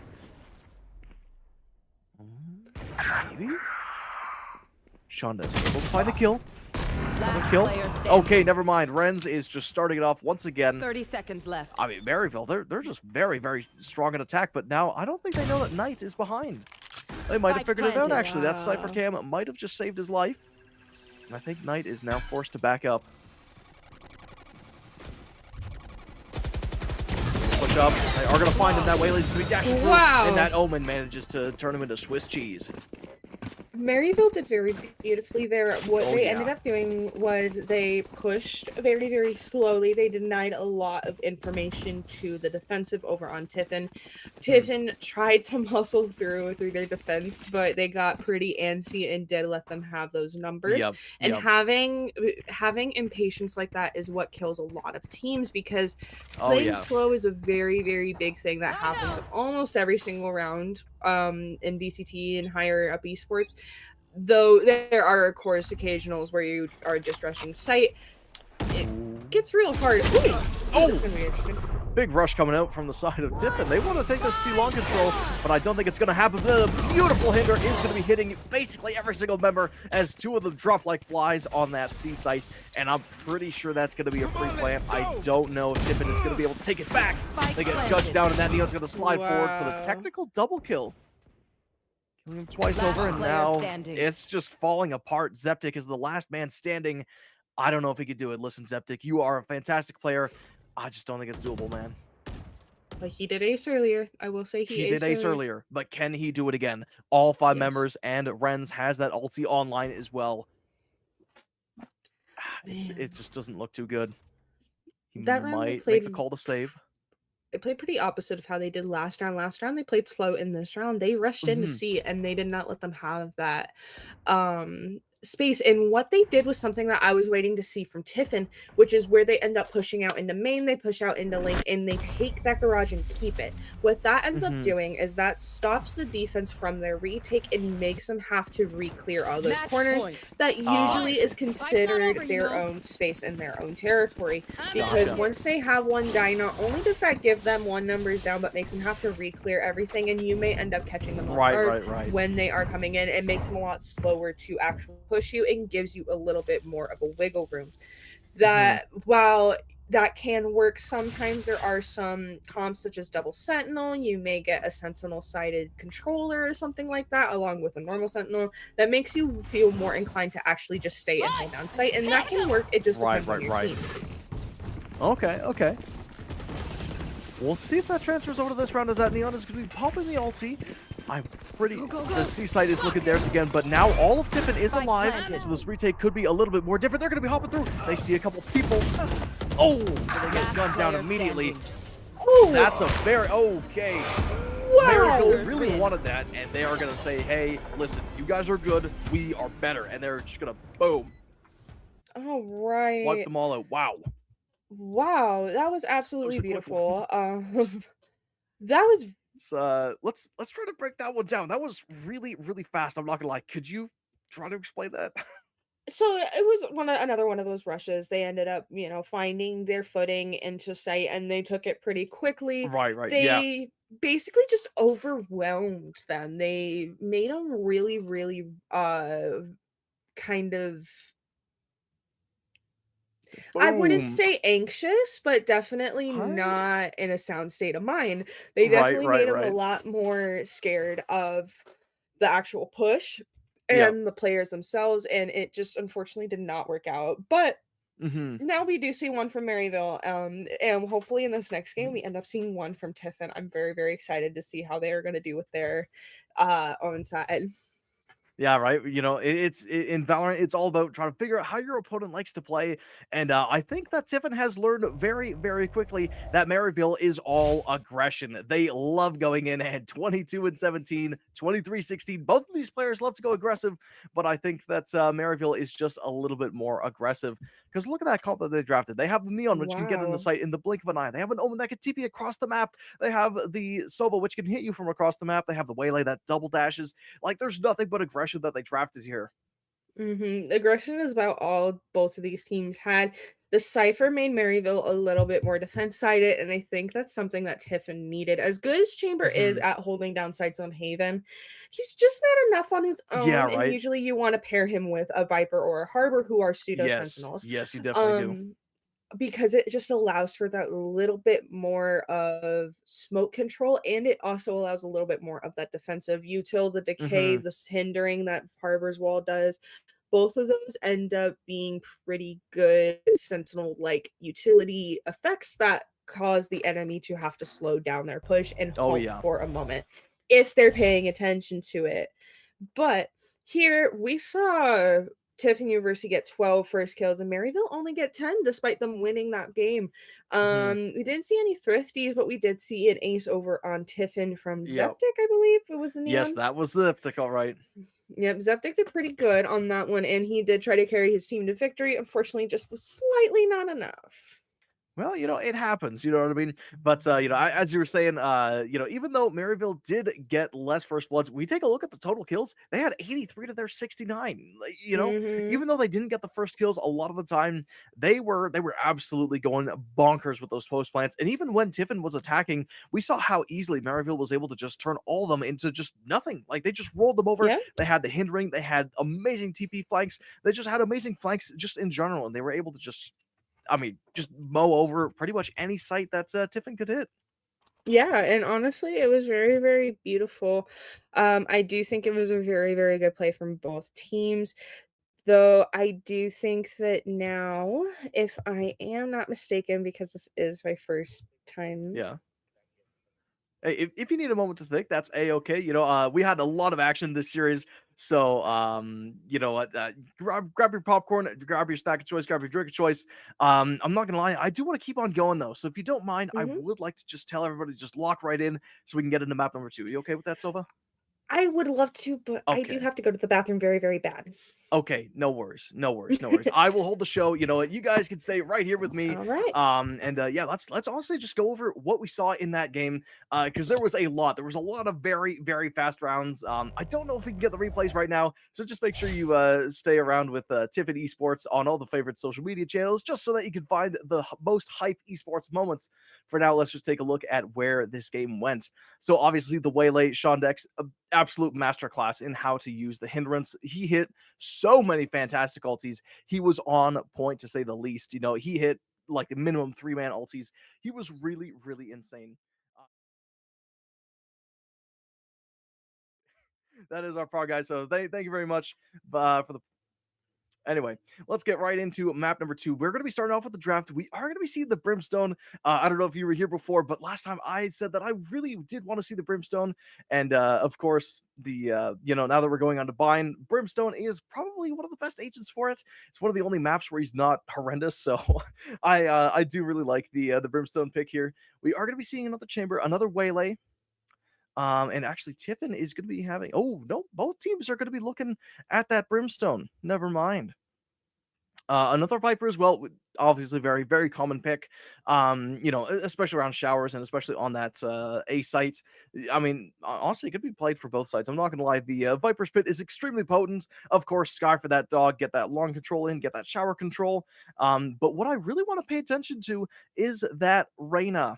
Maybe? Shonda is able to find a kill. Another kill. Okay, never mind. Renz is just starting it off once again. 30 seconds left. I mean, Maryville, they're just very, very strong in attack, but now I don't think they know that Knight is behind. They might have figured it out, actually. That Cypher Cam might have just saved his life. And I think Knight is now forced to back up. Push up. They are going to find him that way. He's going to be dashing through. And that Omen manages to turn him into Swiss cheese. Maryville did very beautifully there. What they ended up doing was they pushed very, very slowly. They denied a lot of information to the defensive over on Tiffin. Tiffin tried to muscle through their defense, but they got pretty antsy and did let them have those numbers. And having impatience like that is what kills a lot of teams, because playing slow is a very, very big thing that happens almost every single round in VCT and higher up esports. Though there are, of course, occasionals where you are just rushing site. It gets real hard. Ooh, this is gonna be interesting. Big rush coming out from the side of Tiffin. They want to take this C-Long control, but I don't think it's going to happen. The beautiful hinder is going to be hitting basically every single member as two of them drop like flies on that C site, and I'm pretty sure that's going to be a free plant. I don't know if Tiffin is going to be able to take it back. They get judged down, and that Neon's going to slide forward for the technical double kill. Killing him twice over, and now it's just falling apart. Zeptic is the last man standing. I don't know if he could do it. Listen, Zeptic, you are a fantastic player. I just don't think it's doable, man. But he did ace earlier. I will say he did ace earlier. But can he do it again? All 5 members, and Renz has that ulti online as well. It just doesn't look too good. He might make the call to save. They played pretty opposite of how they did last round. Last round, they played slow. In this round, they rushed in to see, and they did not let them have that space. And what they did was something that I was waiting to see from Tiffin, which is where they end up pushing out into main, they push out into lane, and they take that garage and keep it. What that ends up doing is that stops the defense from their retake and makes them have to re-clear all those corners that usually is considered their own space and their own territory. Because once they have one die, not only does that give them 1 numbers down, but makes them have to re-clear everything, and you may end up catching them off guard when they are coming in. It makes them a lot slower to actually push you and gives you a little bit more of a wiggle room. That while that can work, sometimes there are some comps such as double sentinel. You may get a sentinel sided controller or something like that along with a normal sentinel that makes you feel more inclined to actually just stay and hold down site, and that can work. It just depends on your team. Okay. We'll see if that transfers over to this round, as that Neon is going to be popping the ulti. The C site is looking theirs again, but now all of Tiffin is alive, so this retake could be a little bit more different. They're going to be hopping through. They see a couple people. Oh, they get gunned down immediately. That's a very okay. Maryville really wanted that, and they are going to say, hey, listen, you guys are good. We are better, and they're just going to boom. All right. Wipe them all out. Wow. Wow, that was absolutely beautiful. That was Let's try to break that one down. That was really, really fast. I'm not gonna lie. Could you try to explain that? so it was another one of those rushes. They ended up, finding their footing into sight and they took it pretty quickly. Right, right. Yeah. They basically just overwhelmed them. They made them really, really kind of, I wouldn't Boom. say anxious, but definitely Hi. not in a sound state of mind. They Right, definitely right, made them a right. lot more scared of the actual push Yeah. and the players themselves, and it just unfortunately did not work out. But Mm-hmm. now we do see one from Maryville, and hopefully in this next game we end up seeing one from Tiffin. I'm very, very excited to see how they are going to do with their own side. Yeah, right. In Valorant, it's all about trying to figure out how your opponent likes to play. And I think that Tiffin has learned very, very quickly that Maryville is all aggression. They love going in ahead 22 and 17, 23-16. Both of these players love to go aggressive, but I think that Maryville is just a little bit more aggressive. Because look at that comp that they drafted. They have the Neon, which can get into Wow. sight in the blink of an eye. They have an Omen that can TP across the map. They have the Sova, which can hit you from across the map. They have the Waylay that double dashes. Like, there's nothing but aggression that they drafted here. Aggression is about all both of these teams had. The Cypher made Maryville a little bit more defense-sided, and I think that's something that Tiffin needed. As good as Chamber is Mhm. at holding down sites on Haven, he's just not enough on his Yeah, own, and right. usually you want to pair him with a Viper or a Harbor who are pseudo Yes. sentinels. Yes, you definitely do. Um, because it just allows for that little bit more of smoke control, and it also allows a little bit more of that defensive util, the decay, Mhm. this hindering that Harbor's wall does. Both of those end up being pretty good sentinel like utility effects that cause the enemy to have to slow down their push and Oh, halt yeah. for a moment if they're paying attention to it. But here we saw Tiffin University get 12 first kills and Maryville only get 10 despite them winning that game. Mhm. We didn't see any thrifties, but we did see an ace over on Tiffin from Yep. Zeptic, I believe it was the Yes, Neon. that was the Iptic, all right. Yep, Zeptic did pretty good on that one, and he did try to carry his team to victory. Unfortunately, just was slightly not enough. Well, it happens, you know what I mean? But, as you were saying, even though Maryville did get less first bloods, we take a look at the total kills. They had 83 to their 69. Mhm. Even though they didn't get the first kills, a lot of the time they were absolutely going bonkers with those post plants. And even when Tiffin was attacking, we saw how easily Maryville was able to just turn all of them into just nothing. Like they just rolled them over. Yeah. They had the hindering, they had amazing TP flanks, they just had amazing flanks just in general, and they were able to just mow over pretty much any site that Tiffin could hit. Yeah, and honestly, it was very, very beautiful. I do think it was a very, very good play from both teams. Though I do think that now, if I am not mistaken, because this is my first time. Yeah. Hey, if you need a moment to think, that's a-okay. We had a lot of action this series, so you know what? Grab your popcorn, grab your snack of choice, grab your drink of choice. I'm not gonna lie, I do want to keep on going though. So if you don't mind, I Mhm. would like to just tell everybody to just lock right in so we can get into map number 2. You okay with that, Silva? I would love to, but I do Okay. have to go to the bathroom very, very bad. Okay, no worries, no worries, no worries. I will hold the show. You know what? You guys can stay right here with me. All right. And yeah, let's honestly just go over what we saw in that game. Because there was a lot. There was a lot of very, very fast rounds. I don't know if we can get the replays right now, so just make sure you stay around with Tiffin Esports on all the favorite social media channels, just so that you can find the most hype esports moments. For now, let's just take a look at where this game went. So obviously the Waylay, Sean Dex, absolute masterclass in how to use the hindrance. He hit so many fantastic ultis. He was on point to say the least. He hit like the minimum 3-man ultis. He was really, really insane. Uh, that is our part, guys. So thank you very much for the Anyway, let's get right into map number 2. We're going to be starting off with the draft. We are going to be seeing the Brimstone. I don't know if you were here before, but last time I said that I really did want to see the Brimstone. And of course, now that we're going on to Bind, Brimstone is probably one of the best agents for it. It's one of the only maps where he's not horrendous. So I do really like the Brimstone pick here. We are going to be seeing another chamber, another Waylay. And actually, Tiffin is going to be having. Oh no, both teams are going to be looking at that Brimstone. Never mind. Another Viper as well, obviously very, very common pick, you know, especially around showers and especially on that A site. I mean, honestly, it could be played for both sides. I'm not going to lie. The Viper's Pit is extremely potent. Of course, Sky for that dog, get that long control in, get that shower control. But what I really want to pay attention to is that Reyna.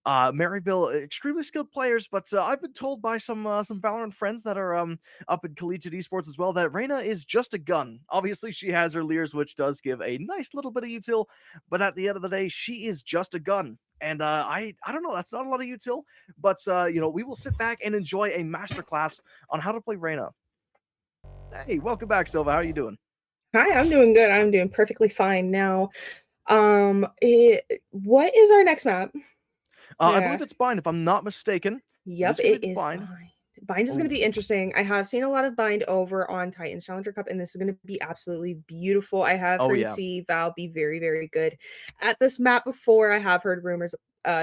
Maryville, extremely skilled players, but I've been told by some Valorant friends that are up in collegiate esports as well that Reyna is just a gun. Obviously, she has her Leers, which does give a nice little bit of util, but at the end of the day, she is just a gun. And I don't know, that's not a lot of util, but you know, we will sit back and enjoy a masterclass on how to play Reyna. Hey, welcome back, Silva. How are you doing? Hi, I'm doing good. I'm doing perfectly fine now. What is our next map? I believe it's Bind, if I'm not mistaken. Yep, it is Bind. Bind is going to be interesting. I have seen a lot of Bind over on Titans Challenger Cup, and this is going to be absolutely beautiful. I have heard CVAL be very, very good at this map before. I have heard rumors.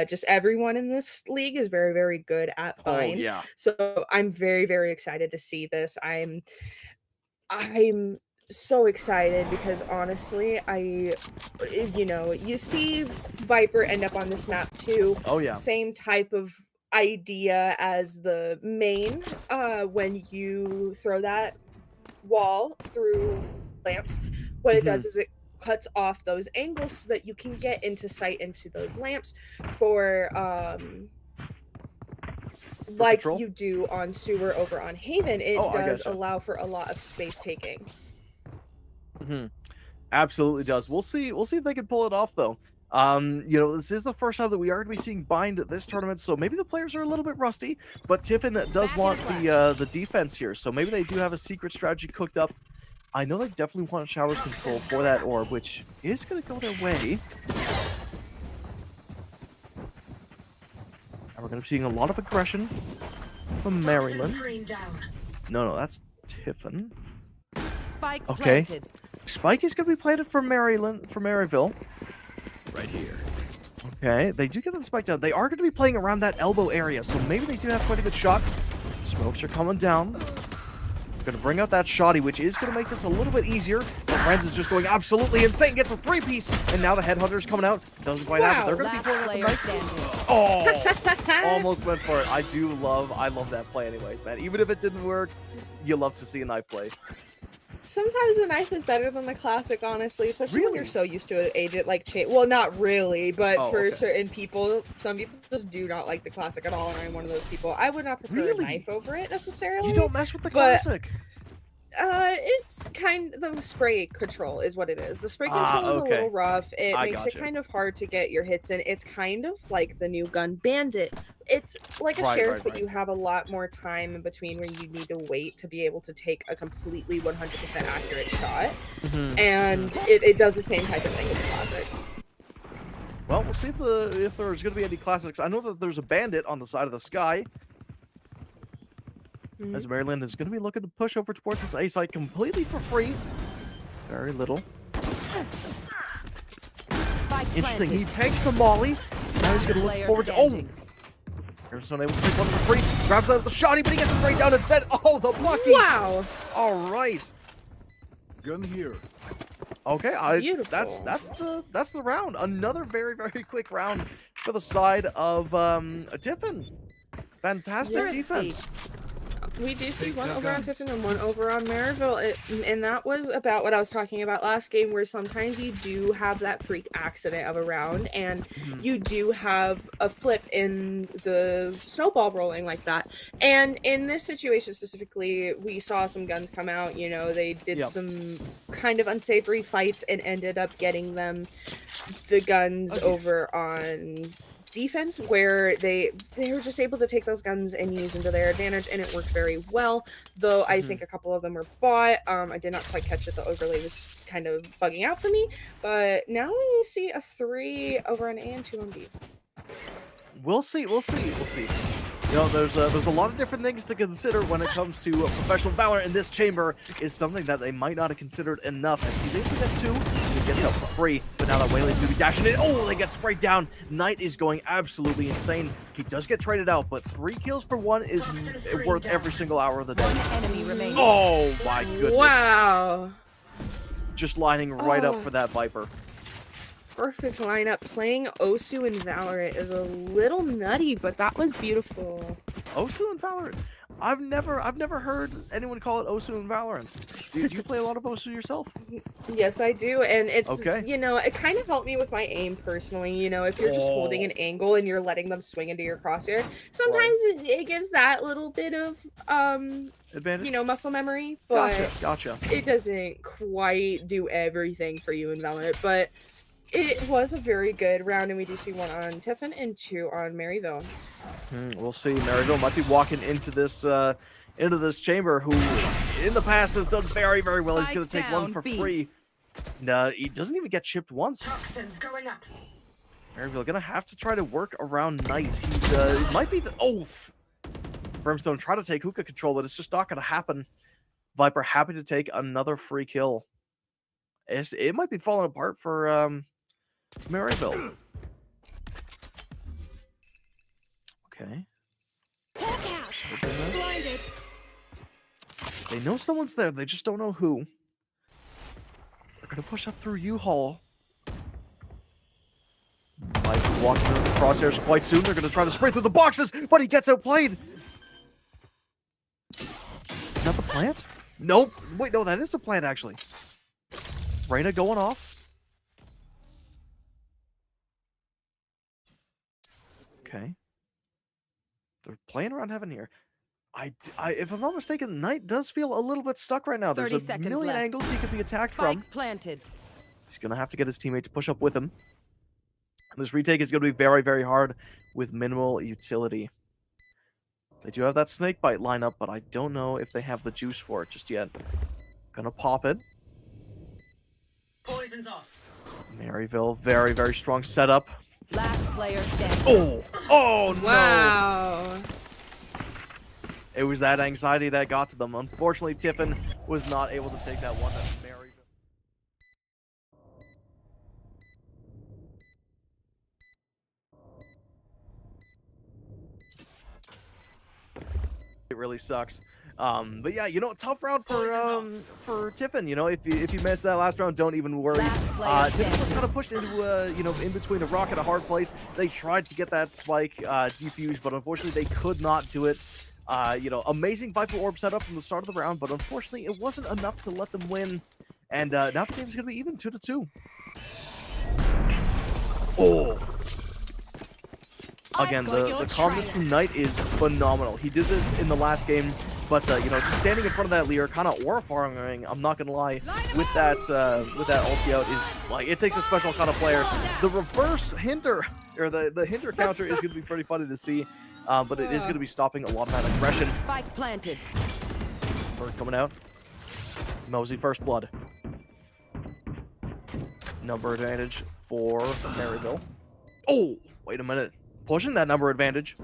Just everyone in this league is very, very good at Bind. Oh, yeah. So I'm very, very excited to see this. I'm so excited because honestly, you know, you see Viper end up on this map too. Oh yeah. Same type of idea as the main when you throw that wall through lamps. What it does is it cuts off those angles so that you can get into sight into those lamps for like control? You do on sewer over on Haven. It does allow for a lot of space taking. Absolutely does. We'll see if they can pull it off though. You know, this is the first time that we are going to be seeing Bind at this tournament, so maybe the players are a little bit rusty, but Tiffin does want the defense here, so maybe they do have a secret strategy cooked up. I know they definitely want shower control for that orb, which is going to go their way. And we're going to be seeing a lot of aggression from Maryland. No, that's Tiffin. Spike okay. Planted. Spike is going to be planted for Maryville. Right here. Okay, they do get the spike down. They are going to be playing around that elbow area, so maybe they do have quite a good shot. Smokes are coming down. Going to bring out that shoddy, which is going to make this a little bit easier. But Friends is just going absolutely insane. Gets a 3-piece, and now the headhunter's coming out. Doesn't quite happen. They're going to be pulling out the knife. Oh, almost went for it. I love that play anyways, man. Even if it didn't work, you love to see a knife play. Sometimes the knife is better than the classic, honestly, especially when you're so used to an agent like well, not really, but for certain people, some people just do not like the classic at all, and I'm one of those people. I would not prefer a knife over it necessarily. You don't mess with the classic. It's the spray control is what it is. The spray control is a little rough. It makes it kind of hard to get your hits in. It's kind of like the new gun Bandit. It's like a sheriff, but you have a lot more time in between where you need to wait to be able to take a completely 100% accurate shot. And it does the same type of thing with the classic. Well, we'll see if there's going to be any classics. I know that there's a Bandit on the side of the sky. As Maryland is going to be looking to push over towards this A site completely for free. Very little. Interesting. He takes the molly. Now he's going to look forward to... Oh! Harrison able to take one for free. Grabs out the shotty, but he gets straight down instead. Oh, the lucky! Wow! All right. Gun here. Okay, that's the round. Another very, very quick round for the side of Tiffin. Fantastic defense. We do see one over on Tiffin and one over on Maryville, and that was about what I was talking about last game, where sometimes you do have that freak accident of a round, and you do have a flip in the snowball rolling like that. And in this situation specifically, we saw some guns come out. You know, they did some kind of unsavory fights and ended up getting them the guns over on defense, where they were just able to take those guns and use them to their advantage, and it worked very well, though I think a couple of them were bought. I did not quite catch it. The overlay was kind of bugging out for me, but now we see a 3 over on A and 2 on B. We'll see. You know, there's a lot of different things to consider when it comes to professional Valorant, and this chamber is something that they might not have considered enough, as he's able to get 2, he gets out for free, but now that Whaley's going to be dashing in. Oh, they get sprayed down. Knight is going absolutely insane. He does get traded out, but 3 kills for 1 is worth every single hour of the day. Enemy remaining. Oh, my goodness. Wow. just lining right up Oh. for that Viper. Perfect lineup. Playing Osu in Valorant is a little nutty, but that was beautiful. Osu and Valorant. I've never heard anyone call it Osu and Valorant. Do you play a lot of Osu yourself? Yes, I do, and it's, Okay. you know, it kind of helped me with my aim personally. You know, if you're just holding an angle and you're letting them swing into your crosshair, sometimes it gives that little bit of, Advantage? you know, muscle memory, but Gotcha. it doesn't quite do everything for you in Valorant. But it was a very good round, and we do see 1 on Tiffin and 2 on Maryville. We'll see. Maryville might be walking into this chamber, who in the past has done very, very well. He's going to take one for free. No, he doesn't even get chipped once. Toxins going up. Maryville going to have to try to work around Knight. He's it might be the Brimstone try to take hookah control, but it's just not going to happen. Viper happy to take another free kill. It might be falling apart for Maryville. Okay. Blinded. They know someone's there. They just don't know who. They're going to push up through U-Haul. Might be walking through the crosshairs quite soon. They're going to try to spray through the boxes, but he gets outplayed. Is that the plant? Nope. Wait, no, that is the plant, actually. Reyna going off. Okay. They're playing around heaven here. If I'm not mistaken, Knight does feel a little bit stuck right now. There's 30 a seconds million left. angles he could be attacked Spike from. planted. He's going to have to get his teammate to push up with him. This retake is going to be very, very hard with minimal utility. They do have that snake bite lineup, but I don't know if they have the juice for it just yet. Gonna pop it. Poison's off. Maryville, very, very strong setup. Last player standing. Oh no! Wow. It was that anxiety that got to them. Unfortunately, Tiffin was not able to take that one. Maryville. It really sucks. But yeah, you know, tough round for Tiffin. You know, if you missed that last round, don't even worry. Tiffin was kind of pushed into you know, in between a rock and a hard place. They tried to get that spike defused, but unfortunately they could not do it. You know, amazing Viper Orb setup from the start of the round, but unfortunately it wasn't enough to let them win. And now the game's gonna be even 2-2. Oh. Again, the calmness from Knight is phenomenal. He did this in the last game, but you know, just standing in front of that Lear, kind of aura-farming, I'm not gonna lie, with that ulti out is like, it takes a special kind of player. The reverse hinder, or the hinder counter is gonna be pretty funny to see, but it is gonna be stopping a lot of that aggression. Spike planted. Bird coming out. Mosey first blood. Number advantage for Maryville. Oh, wait a minute. Pushing that number advantage.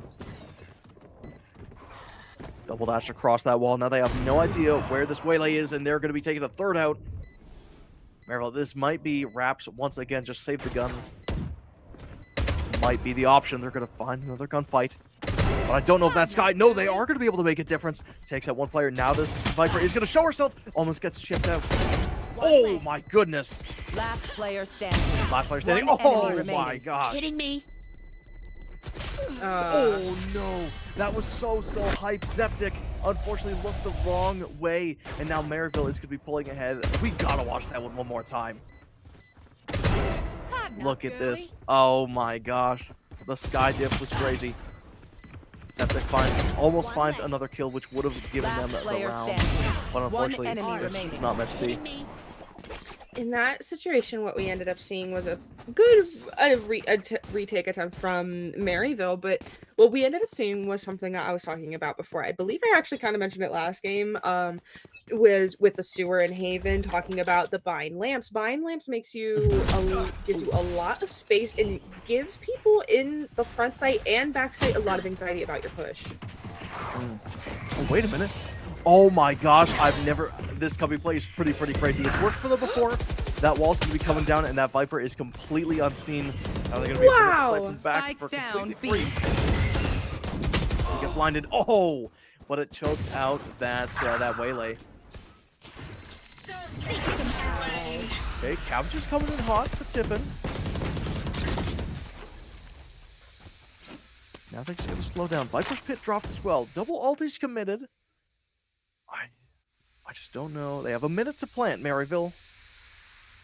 Double dash across that wall. Now they have no idea where this waylay is, and they're going to be taking a third out. Maryville, this might be Raps once again. Just save the guns. Might be the option. They're going to find another gunfight. But I don't know if that's Sky. No, they are going to be able to make a difference. Takes out one player. Now this Viper is going to show herself. Almost gets chipped out. Oh my goodness. Last player standing. Last player standing. One Oh enemy my remaining. gosh. Kidding me? Oh no, that was so hype. Septic unfortunately looked the wrong way, and now Maryville is going to be pulling ahead. We gotta watch that one more time. Look at this. Oh my gosh, the sky dip was crazy. Septic almost finds another kill, which would have given them the round, but unfortunately it's just not meant to be. In that situation, what we ended up seeing was a good retake attempt from Maryville, but what we ended up seeing was something that I was talking about before. I believe I actually kind of mentioned it last game, was with the sewer in Haven, talking about the bind lamps. Bind lamps gives you a lot of space and gives people in the front site and back site a lot of anxiety about your push. Oh, wait a minute. Oh my gosh, this cubby play is pretty crazy. It's worked for them before. That wall's gonna be coming down, and that Viper is completely unseen. Now they're gonna be able to back for completely free. You get blinded. Oh, but it chokes out that waylay. Okay, Cabbage is coming in hot for Tiffin. Now things are going to slow down. Viper's Pit dropped as well. Double ulti's committed. I just don't know. They have a minute to plant, Maryville.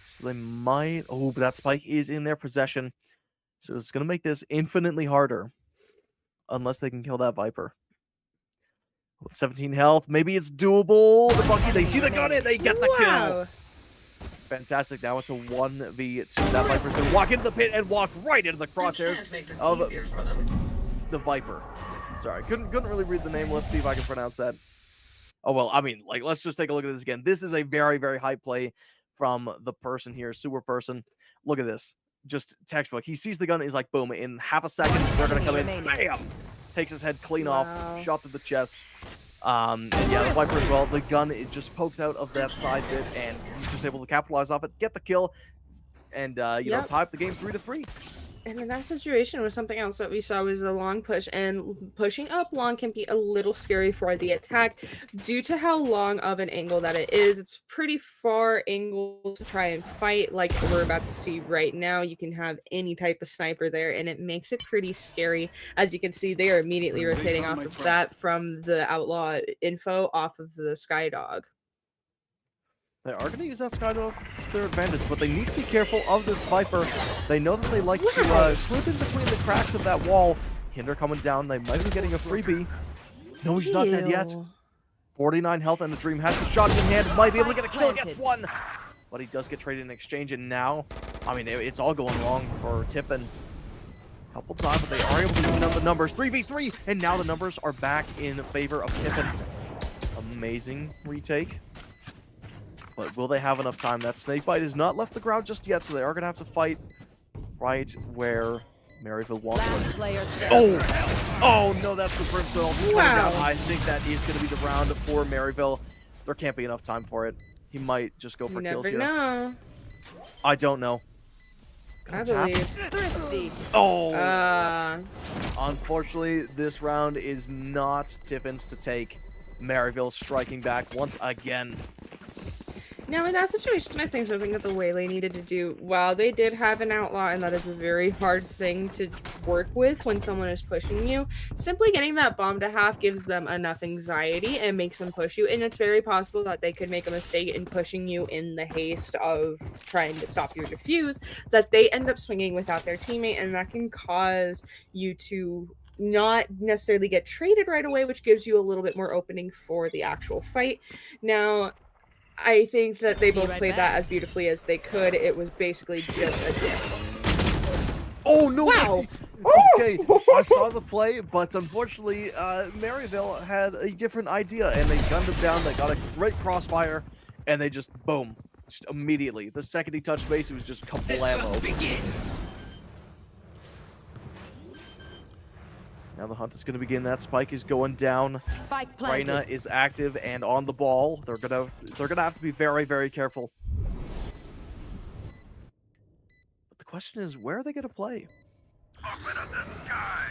So they might... Oh, but that spike is in their possession. So it's going to make this infinitely harder. Unless they can kill that Viper. With 17 health, maybe it's doable. The Bucky, they see the gun in, they get the kill. Fantastic. Now it's a 1v2. That Viper's going to walk into the pit and walk right into the crosshairs of the Viper. Sorry, couldn't really read the name. Let's see if I can pronounce that. Oh, well, I mean, like, let's just take a look at this again. This is a very, very high play from the person here, sewer person. Look at this. Just textbook. He sees the gun, he's like, boom, in half a second, they're going to come in. Bam! Takes his head clean off, shot to the chest. And yeah, the Viper as well. The gun, it just pokes out of that side bit, and he's just able to capitalize off it, get the kill, and, you know, tie up the game 3-3. And in that situation was something else that we saw was the long push, and pushing up long can be a little scary for the attack due to how long of an angle that it is. It's pretty far angle to try and fight like we're about to see right now. You can have any type of sniper there, and it makes it pretty scary. As you can see, they are immediately rotating off of that from the outlaw info off of the Skydog. They are going to use that Skydog to their advantage, but they need to be careful of this Viper. They know that they like to slip in between the cracks of that wall. Hinder coming down. They might be getting a freebie. No, he's not dead yet. 49 health, and the Dream has the shot in hand. Might be able to get a kill against one. But he does get traded in exchange, and now, I mean, it's all going wrong for Tiffin. Couple times, but they are able to even out the numbers. 3v3, and now the numbers are back in favor of Tiffin. Amazing retake. But will they have enough time? That Snakebite has not left the ground just yet, so they are going to have to fight right where Maryville wants it. Oh, no, that's the Brimstone. Wow. I think that is going to be the round for Maryville. There can't be enough time for it. He might just go for kills here. Know. I don't know. I believe. Oh. Unfortunately, this round is not Tiffin's to take. Maryville striking back once again. Now, in that situation, I think something that the Waylay needed to do, while they did have an outlaw, and that is a very hard thing to work with when someone is pushing you, simply getting that bomb to half gives them enough anxiety and makes them push you, and it's very possible that they could make a mistake in pushing you in the haste of trying to stop your defuse, that they end up swinging without their teammate, and that can cause you to not necessarily get traded right away, which gives you a little bit more opening for the actual fight. Now, I think that they both played that as beautifully as they could. It was basically just a dip. Oh, no! Wow! Okay, I saw the play, but unfortunately, Maryville had a different idea, and they gunned him down. They got a great crossfire, and they just, boom, just immediately. The second he touched base, it was just kablamo. Begins. Now the hunt is going to begin. That spike is going down. Reyna is active and on the ball. They're gonna have to be very, very careful. But the question is, where are they going to play? Open up the sky.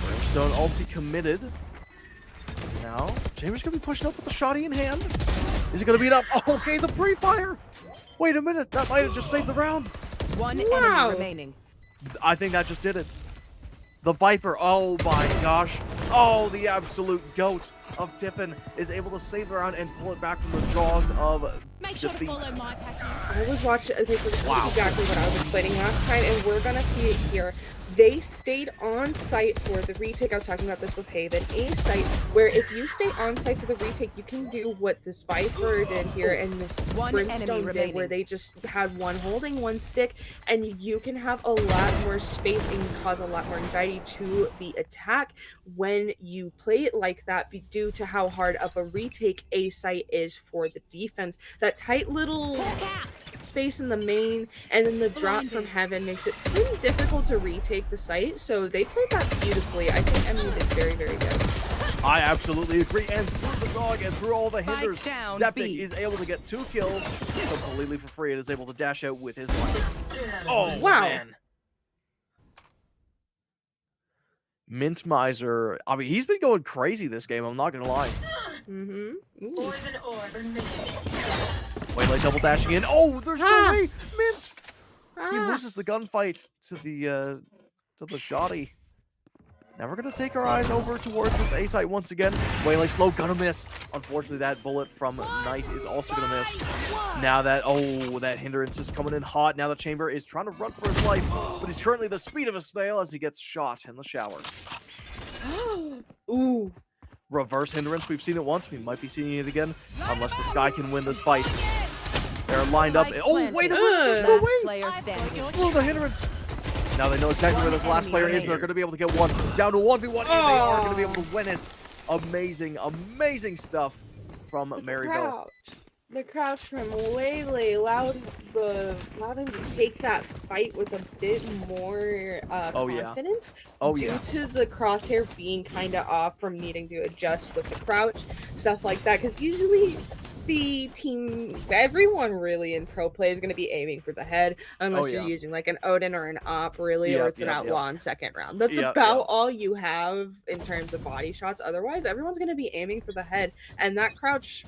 Brimstone ulti committed. Now Chambers going to be pushing up with the shotty in hand. Is it going to be enough? Oh, okay, the pre-fire. Wait a minute, that might have just saved the round. One enemy remaining. I think that just did it. The Viper, oh my gosh. Oh, the absolute goat of Tiffin is able to save the round and pull it back from the jaws of defeat. I was watching, okay, so this is exactly what I was explaining last time, and we're gonna see it here. They stayed on site for the retake. I was talking about this with Haven. A site where if you stay on site for the retake, you can do what this Viper did here and this Brimstone did, where they just had one holding one stick, and you can have a lot more space and cause a lot more anxiety to the attack when you play it like that, due to how hard of a retake A site is for the defense. That tight little space in the main and then the drop from Heaven makes it pretty difficult to retake the site, so they played that beautifully. I think Emily did very, very good. I absolutely agree, and through the dog and through all the hinders, Zeptic is able to get 2 kills completely for free and is able to dash out with his life. Oh, wow. Man. Mint Miser, I mean, he's been going crazy this game, I'm not gonna lie. Poison orb remaining. Waylay double dashing in. Oh, there's no way. Mince. He Ah. loses the gunfight to the shoddy. Now we're gonna take our eyes over towards this A site once again. Waylay slow, gonna miss. Unfortunately, that bullet from Knight is also gonna miss. Now that that hindrance is coming in hot. Now the chamber is trying to run for his life, but he's currently the speed of a snail as he gets shot in the showers. Ooh. Reverse hindrance. We've seen it once. We might be seeing it again, unless the Sky can win this fight. They're lined up. Oh, wait a minute! There's no way! Player standing. Oh, the hindrance. Now they know exactly where this last player is. They're going to be able to get one down to 1v1, and they are going to be able to win it. Amazing, amazing stuff from Maryville. The crouch from Waylay allowed him to take that fight with a bit more confidence due to the crosshair being kind of off from needing to adjust with the crouch, stuff like that. Because usually the team, everyone really in pro play is going to be aiming for the head, unless you're using like an Odin or an Op, really, or it's an Outlaw in second round. That's about all you have in terms of body shots. Otherwise, everyone's going to be aiming for the head, and that crouch.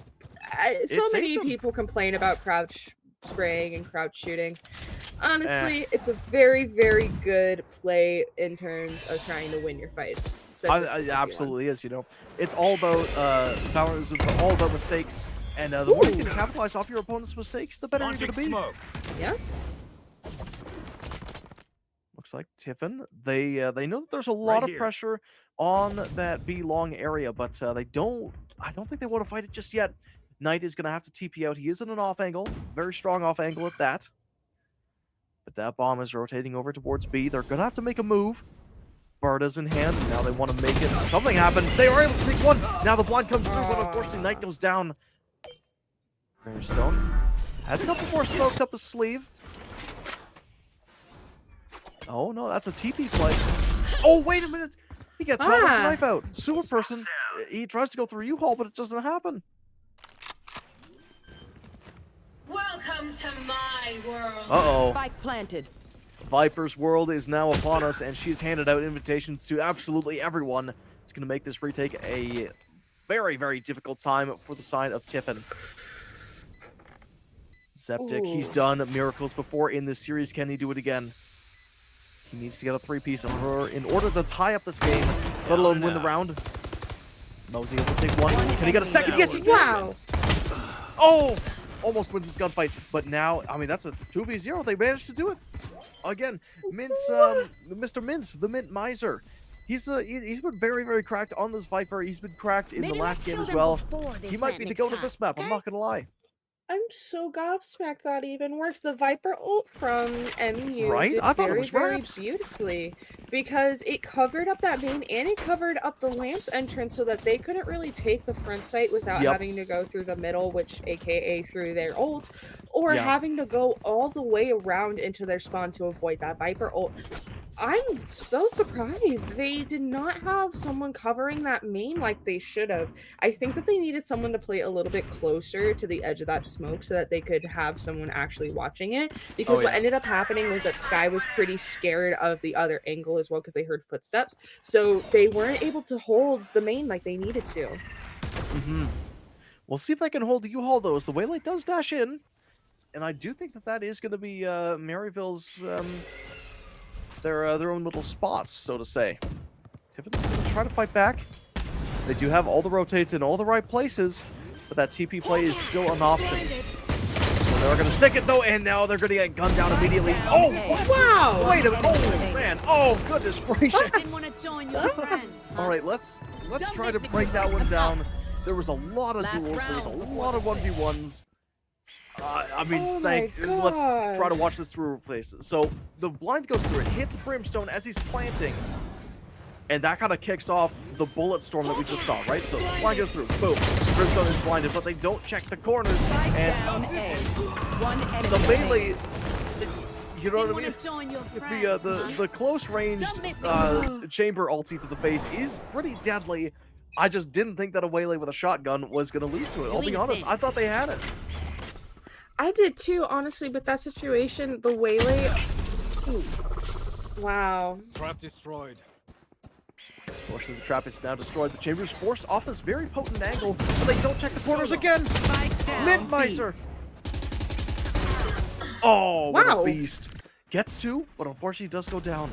So many people complain about crouch spraying and crouch shooting. Honestly, it's a very, very good play in terms of trying to win your fights. It absolutely is. You know, it's all about balance. It's all about mistakes, and the more you can capitalize off your opponent's mistakes, the better you're going to be. Yeah. Looks like Tiffin. They know that there's a lot of pressure on that B long area, but I don't think they want to fight it just yet. Knight is going to have to TP out. He is in an off angle, very strong off angle at that. But that bomb is rotating over towards B. They're going to have to make a move. Barda's in hand. Now they want to make it. Something happened. They are able to take one. Now the blind comes through, but unfortunately Knight goes down. Stone has a couple more smokes up his sleeve. Oh no, that's a TP play. Oh, wait a minute. He gets hit with his knife out. Sewer person. He tries to go through U-Haul, but it doesn't happen. Welcome to my world. Uh-oh. Spike planted. Viper's world is now upon us, and she's handed out invitations to absolutely everyone. It's going to make this retake a very, very difficult time for the side of Tiffin. Septic, he's done miracles before in this series. Can he do it again? He needs to get a 3-piece in order to tie up this game, let alone win the round. Mosey able to take one. Can he get a second? Yes, he can! Wow! Oh! Almost wins this gunfight, but now, I mean, that's a 2v0. They managed to do it. Again, Mince, Mr. Mince, the Mint Miser. He's been very, very cracked on this Viper. He's been cracked in the last game as well. He might be the goat of this map, I'm not gonna lie. I'm so gobsmacked that even worked. The Viper ult from MU did I thought it was very raps. beautifully, because it covered up that main and it covered up the lamps entrance so that they couldn't really take the front site without having to go through the middle, which aka through their ult, or having to go all the way around into their spawn to avoid that Viper ult. I'm so surprised they did not have someone covering that main like they should have. I think that they needed someone to play a little bit closer to the edge of that smoke so that they could have someone actually watching it. Because what ended up happening was that Sky was pretty scared of the other angle as well because they heard footsteps. So they weren't able to hold the main like they needed to. We'll see if they can hold the U-Haul though, as the Waylay does dash in. And I do think that that is going to be Maryville's... their own little spots, so to say. Tiffin's going to try to fight back. They do have all the rotates in all the right places, but that TP play is still an option. So they're going to stick it though, and now they're going to get gunned down immediately. Oh, what? Wow! Wait a minute! Oh man! Oh goodness gracious! Didn't want to join your friends. All right, let's try to break that one down. There was a lot of duels. There was a lot of 1v1s. I mean, let's try to watch this through places. So the blind goes through it, hits Brimstone as he's planting, and that kind of kicks off the bullet storm that we just saw, right? So the blind goes through, boom, Brimstone is blinded, but they don't check the corners, and the melee, you know what I mean? The close range chamber ulti to the face is pretty deadly. I just didn't think that a Waylay with a shotgun was going to lose to it. I'll be honest, I thought they had it. I did too, honestly, but that situation, the Waylay... Ooh. Wow. Trap destroyed. Fortunately, the trap is now destroyed. The chamber is forced off this very potent angle, but they don't check the corners again. Mid-Micer. Oh, what Wow. a beast. Gets two, but unfortunately does go down.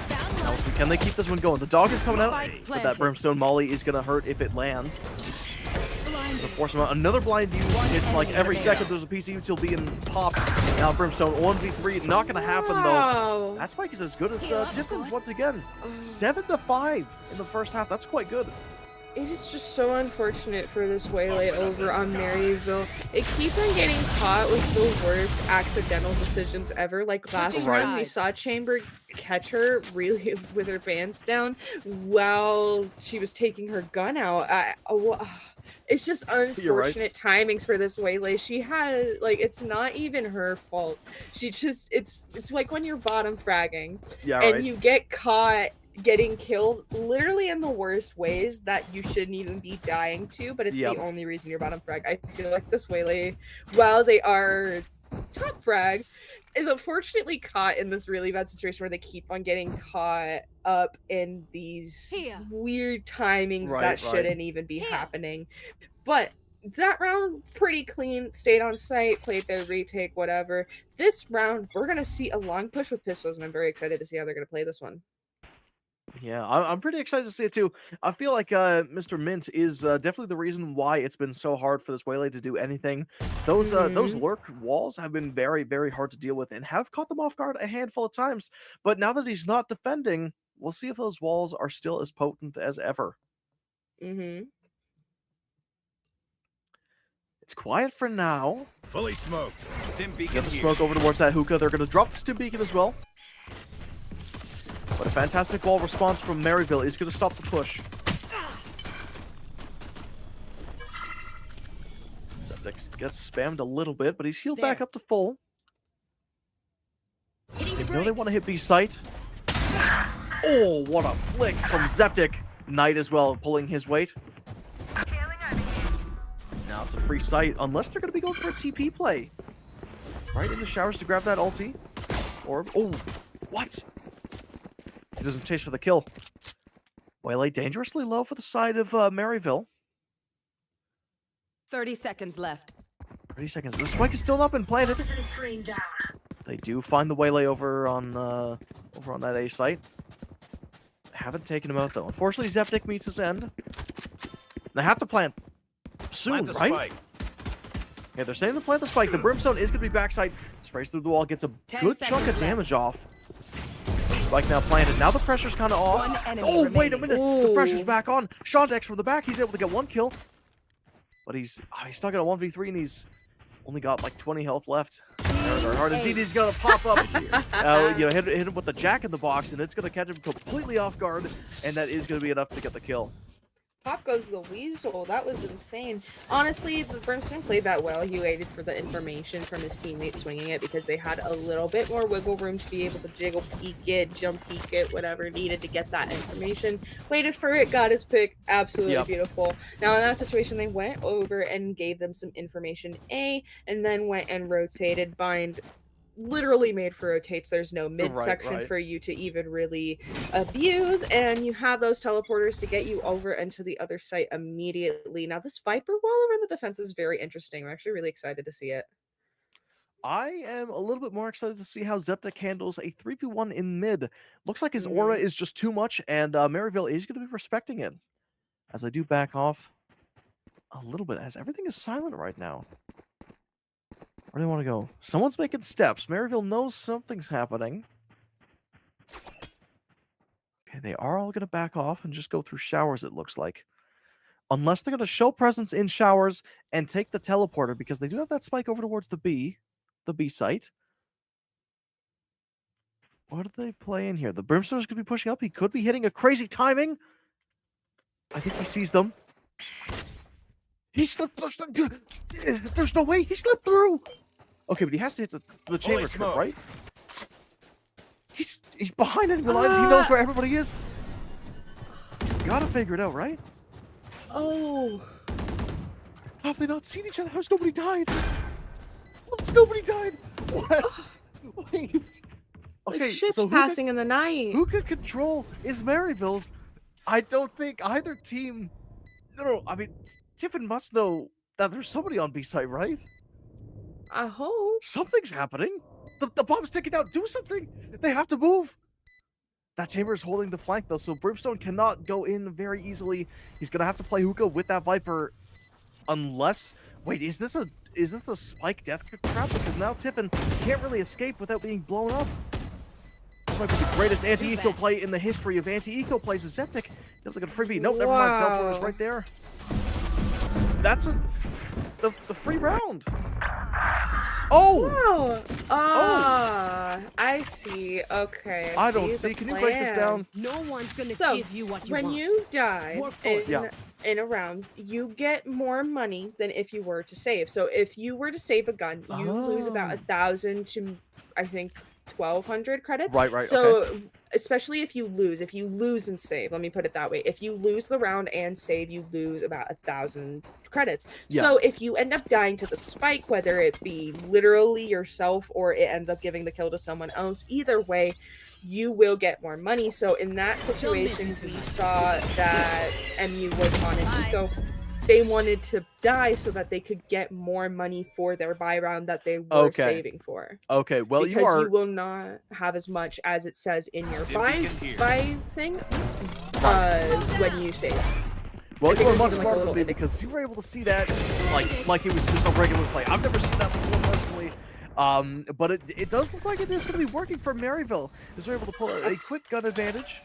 Now we'll see, can they keep this one going? The dog is coming out, but that Brimstone Molly is going to hurt if it lands. To force him out. Another blind use. It's like every second there's a PC util being popped. Now Brimstone 1v3. Not going to happen though. That spike is as good as Tiffin's once again. 7-5 in the first half. That's quite good. It is just so unfortunate for this waylay over on Maryville. It keeps on getting caught with the worst accidental decisions ever. Like last round, we saw Chamber catch her really with her pants down while she was taking her gun out. It's just unfortunate timings for this waylay. She had, like, it's not even her fault. She just, it's like when you're bottom fragging and you get caught getting killed literally in the worst ways that you shouldn't even be dying to, but it's the only reason you're bottom frag. I feel like this waylay, while they are top frag, is unfortunately caught in this really bad situation where they keep on getting caught up in these weird timings that shouldn't even be happening. But that round, pretty clean, stayed on site, played their retake, whatever. This round, we're going to see a long push with pistols, and I'm very excited to see how they're going to play this one. Yeah, I'm pretty excited to see it too. I feel like Mr. Mint is definitely the reason why it's been so hard for this waylay to do anything. Those lurk walls have been very, very hard to deal with and have caught them off guard a handful of times. But now that he's not defending, we'll see if those walls are still as potent as ever. It's quiet for now. Fully smoked. Stim beacon Get the smoke over towards that hookah. They're going to drop the stim beacon as well. But a fantastic wall response from Maryville is going to stop the push. Septic gets spammed a little bit, but he's healed back up to full. They know they want to hit B site. Oh, what a flick from Zeptic. Knight as well, pulling his weight. Now it's a free site, unless they're going to be going for a TP play. Right in the showers to grab that ulti. Orb. Oh, what? He doesn't chase for the kill. waylay dangerously low for the side of Maryville. 30 seconds left. 30 seconds. The spike has still not been planted. They do find the waylay over on that A site. Haven't taken him out though. Unfortunately, Zeptic meets his end. They have to plant soon, right? Spike. Yeah, they're saying to plant the spike. The Brimstone is going to be backside. Sprays through the wall, gets a good chunk of damage off. Spike now planted. Now the pressure's kind of off. Oh, wait a minute. Ooh. The pressure's back on. Shandex from the back. He's able to get one kill. But he's stuck at a 1v3 and he's only got like 20 health left. Hard indeed, he's going to pop up. Hit him with the jack in the box and it's going to catch him completely off guard. And that is going to be enough to get the kill. Pop goes the weasel. That was insane. Honestly, the Brimstone played that well. He waited for the information from his teammates swinging it because they had a little bit more wiggle room to be able to jiggle peek it, jump peek it, whatever needed to get that information. Waited for it, got his pick. Absolutely beautiful. Now in that situation, they went over and gave them some information A, and then went and rotated bind. Literally made for rotates. There's no mid section for you to even really abuse, and you have those teleporters to get you over into the other site immediately. Now this Viper wall over the defense is very interesting. I'm actually really excited to see it. I am a little bit more excited to see how Zeptic handles a 3v1 in mid. Looks like his aura is just too much, and Maryville is going to be respecting it as they do back off a little bit, as everything is silent right now. Where do they want to go? Someone's making steps. Maryville knows something's happening. Okay, they are all going to back off and just go through showers, it looks like. Unless they're going to show presence in showers and take the teleporter, because they do have that spike over towards the B site. What do they play in here? The Brimstone's going to be pushing up. He could be hitting a crazy timing. I think he sees them. He slipped. There's no way. He slipped through. Okay, but he has to hit the chamber trip, right? He's behind enemy lines. He knows where everybody is. He's got to figure it out, right? Oh. How have they not seen each other? How's nobody died? How's nobody died? What? Wait. Like Okay, ships so passing in the night. Hookah Control is Maryville's. I don't think either team. No, I mean, Tiffin must know that there's somebody on B site, right? I hope. Something's happening. The bomb's ticking down. Do something. They have to move. That chamber is holding the flank though, so Brimstone cannot go in very easily. He's gonna have to play Hookah with that Viper, unless. Wait, is this a spike death trap? Because now Tiffin can't really escape without being blown up. This might be the greatest anti-eco play in the history of anti-eco plays. Is Zeptic able to get a freebie? Nope, never mind. Teleporter's right there. That's the free round. Oh! Wow. I see. Okay. I don't see. Can you break this down? No one's gonna So, give you what you when want. you die Yeah. in a round, you get more money than if you were to save. So if you were to save a gun, you lose about 1,000 to, I think, 1,200 credits. Right, So okay. especially if you lose and save, let me put it that way. If you lose the round and save, you lose about 1,000 credits. Yeah. So if you end up dying to the spike, whether it be literally yourself or it ends up giving the kill to someone else, either way, you will get more money. So in that situation, we saw that MU was on an eco. They wanted to die so that they could get more money for their buy round that they were saving for. Okay, well, Because you are. you will not have as much as it says in your buy thing when you save. Well, you think were there's much even, like, a smarter than little me bit- because you were able to see that like it was just a regular play. I've never seen that before personally. But it does look like it is going to be working for Maryville. Is they're able to pull a quick gun advantage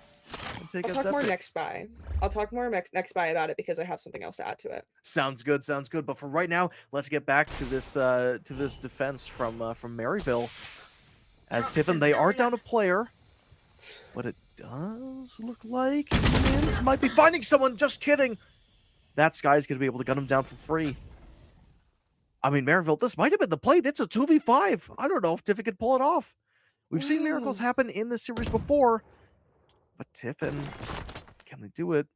and take I'll out talk more Zeptic. next buy. I'll talk more next buy about it because I have something else to add to it. Sounds good, sounds good. But for right now, let's get back to this defense from Maryville. As Tiffin, they are down a player, but it does look like Mins might be finding someone. Just kidding. That Sky's gonna be able to gun him down for free. I mean, Maryville, this might have been the play. It's a 2v5. I don't know if Tiffin could pull it off. We've seen miracles happen in this series before, but Tiffin, can they do it?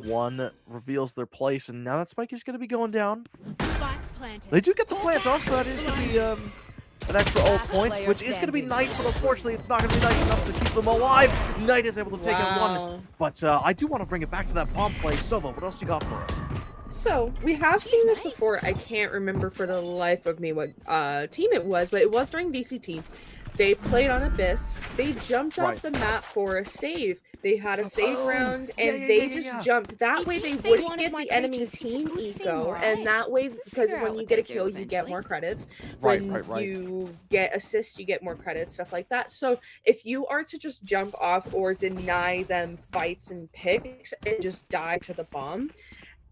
One reveals their place, and now that spike is going to be going down. Spike planted. They do get the plant off, so that is going to be an extra ult point, which is going to be nice, but unfortunately it's not going to be nice enough to keep them alive. Knight is able to take out one, but I do want to bring it back to that bomb play. Sova, what else you got for us? So, we have seen this before. I can't remember for the life of me what team it was, but it was during VCT. They played on Abyss. They jumped off the map for a save. They had a save round, and they just jumped. That way they wouldn't get the enemy team eco, and that way, because when you get a kill, you get more credits. When you get assists, you get more credits, stuff like that. So if you are to just jump off or deny them fights and picks and just die to the bomb,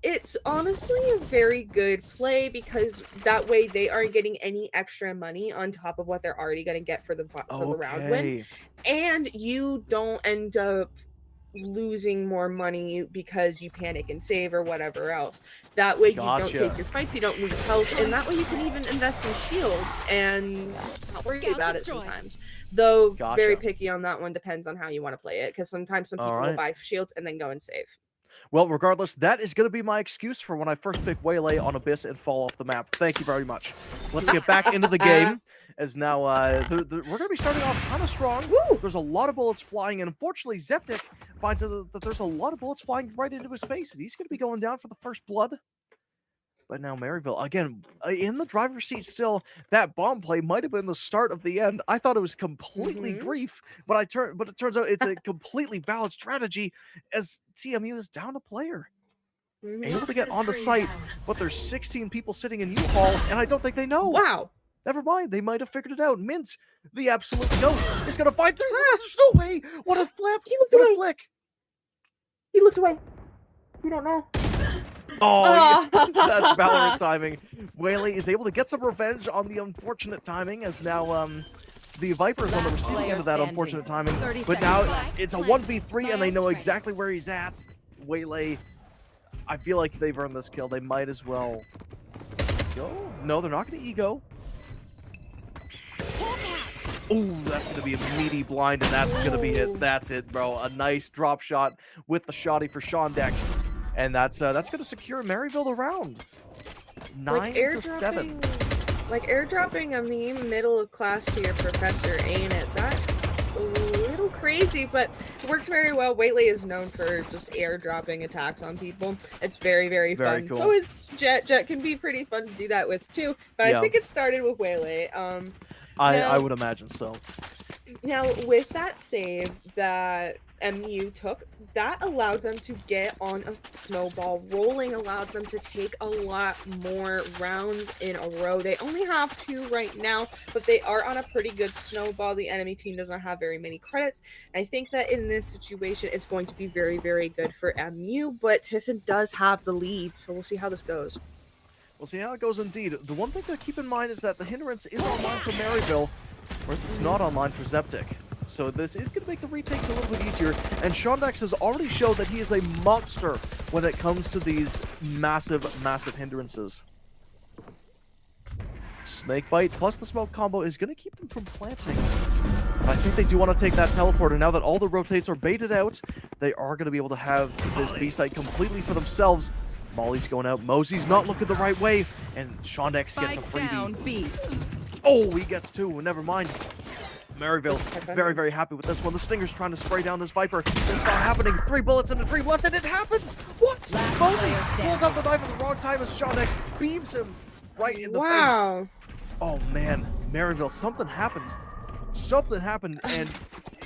it's honestly a very good play because that way they aren't getting any extra money on top of what they're already going to get for the round win. And you don't end up losing more money because you panic and save or whatever else. That way you don't take your fights, you don't lose health, and that way you can even invest in shields and not worry about it sometimes. Though very picky on that one, depends on how you want to play it, because sometimes some people will buy shields and then go and save. Well, regardless, that is going to be my excuse for when I first pick Waylay on Abyss and fall off the map. Thank you very much. Let's get back into the game, as now we're going to be starting off kind of strong. Woo! There's a lot of bullets flying, and unfortunately, Zeptic finds that there's a lot of bullets flying right into his face, and he's going to be going down for the first blood. But now Maryville, again, in the driver's seat still. That bomb play might have been the start of the end. I thought it was completely grief, but it turns out it's a completely valid strategy as TMU is down a player. Able to get onto site, but there's 16 people sitting in U-Haul, and I don't think they know. Wow. Never mind, they might have figured it out. Mint, the absolute ghost, is going to find through. There's no way. What a flip. What a flick. He looked away. We don't know. Oh, that's Valorant timing. Waylay is able to get some revenge on the unfortunate timing, as now the Viper's on the receiving end of that unfortunate timing. But now it's a 1v3, and they know exactly where he's at. Waylay, I feel like they've earned this kill. They might as well go. No, they're not going to ego. Oh, that's going to be a meaty blind, and that's going to be it. That's it, bro. A nice drop shot with the shotty for Sean Dex. And that's going to secure Maryville the round. 9-7. Like airdropping a meme middle of class to your professor, ain't it? That's a little crazy, but it worked very well. Waylay is known for just airdropping attacks on people. It's very, very fun. cool. So is Jet. Jet can be pretty fun to do that with too. But Yeah. I think it started with Waylay. I now- would imagine so. Now, with that save that MU took, that allowed them to get on a snowball rolling, allowed them to take a lot more rounds in a row. They only have 2 right now, but they are on a pretty good snowball. The enemy team does not have very many credits. I think that in this situation, it's going to be very, very good for MU, but Tiffin does have the lead, so we'll see how this goes. We'll see how it goes indeed. The one thing to keep in mind is that the hindrance is online for Maryville, whereas it's not online for Zeptic. So this is going to make the retakes a little bit easier, and Shondex has already showed that he is a monster when it comes to these massive, massive hindrances. Snakebite plus the smoke combo is going to keep them from planting. I think they do want to take that teleporter. Now that all the rotates are baited out, they are going to be able to have this B site completely for themselves. Molly's going out. Mosey's not looking the right way, and Shondex gets a Spike down freebie. B. Oh, he gets 2. Never mind. Maryville, very, very happy with this one. The Stinger's trying to spray down this Viper. It's not happening. 3 bullets and a dream left, and it happens! What? Mosey pulls out the knife at the wrong time as Shondex beams him right in the face. Wow. Oh, man. Maryville, something happened. Something happened, and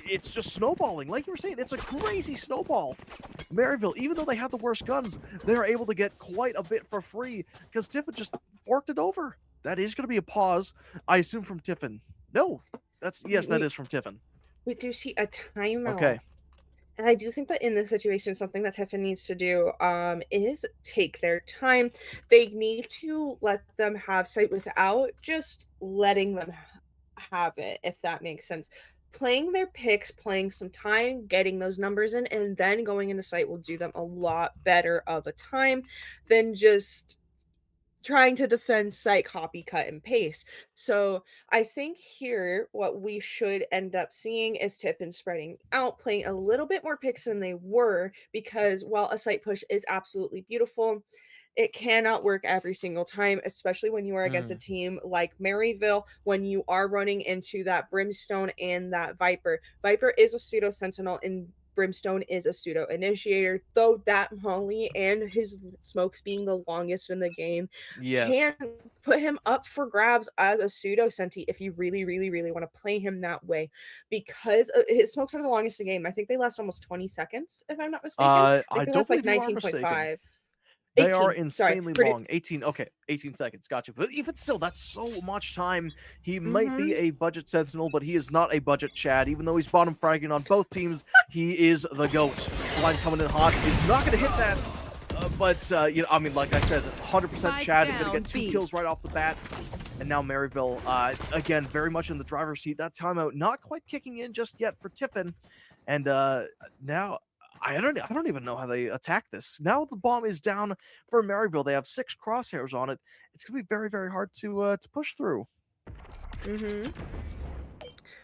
it's just snowballing. Like you were saying, it's a crazy snowball. Maryville, even though they have the worst guns, they're able to get quite a bit for free because Tiffin just forked it over. That is going to be a pause, I assume, from Tiffin. No. Yes, that is from Tiffin. We do see a timeout. Okay. And I do think that in this situation, something that Tiffin needs to do is take their time. They need to let them have sight without just letting them have it, if that makes sense. Playing their picks, playing some time, getting those numbers in, and then going into sight will do them a lot better of a time than just trying to defend site, copy, cut, and paste. So I think here what we should end up seeing is Tiffin spreading out, playing a little bit more picks than they were, because while a site push is absolutely beautiful, it cannot work every single time, especially when you are against a team like Maryville, when you are running into that Brimstone and that Viper. Viper is a pseudo sentinel and Brimstone is a pseudo initiator, though that Molly and his smokes being the longest in the game can put him up for grabs as a pseudo senti if you really, really, really want to play him that way, because his smokes are the longest in the game. I think they last almost 20 seconds, if I'm not mistaken. I think don't last like believe you are mistaken. 19.5. They are 18, insanely sorry, long. 18, okay, 18 seconds, gotcha. But even still, that's so much time. He might be a budget sentinel, but he is not a budget Chad. Even though he's bottom fragging on both teams, he is the GOAT. Blind coming in hot. He's not going to hit that. But, you know, I mean, like I said, 100% Chad. He's going to get 2 kills right off the bat. And now Maryville, again, very much in the driver's seat. That timeout not quite kicking in just yet for Tiffin. And now... I don't even know how they attack this. Now the bomb is down for Maryville. They have 6 crosshairs on it. It's gonna be very, very hard to push through. Launching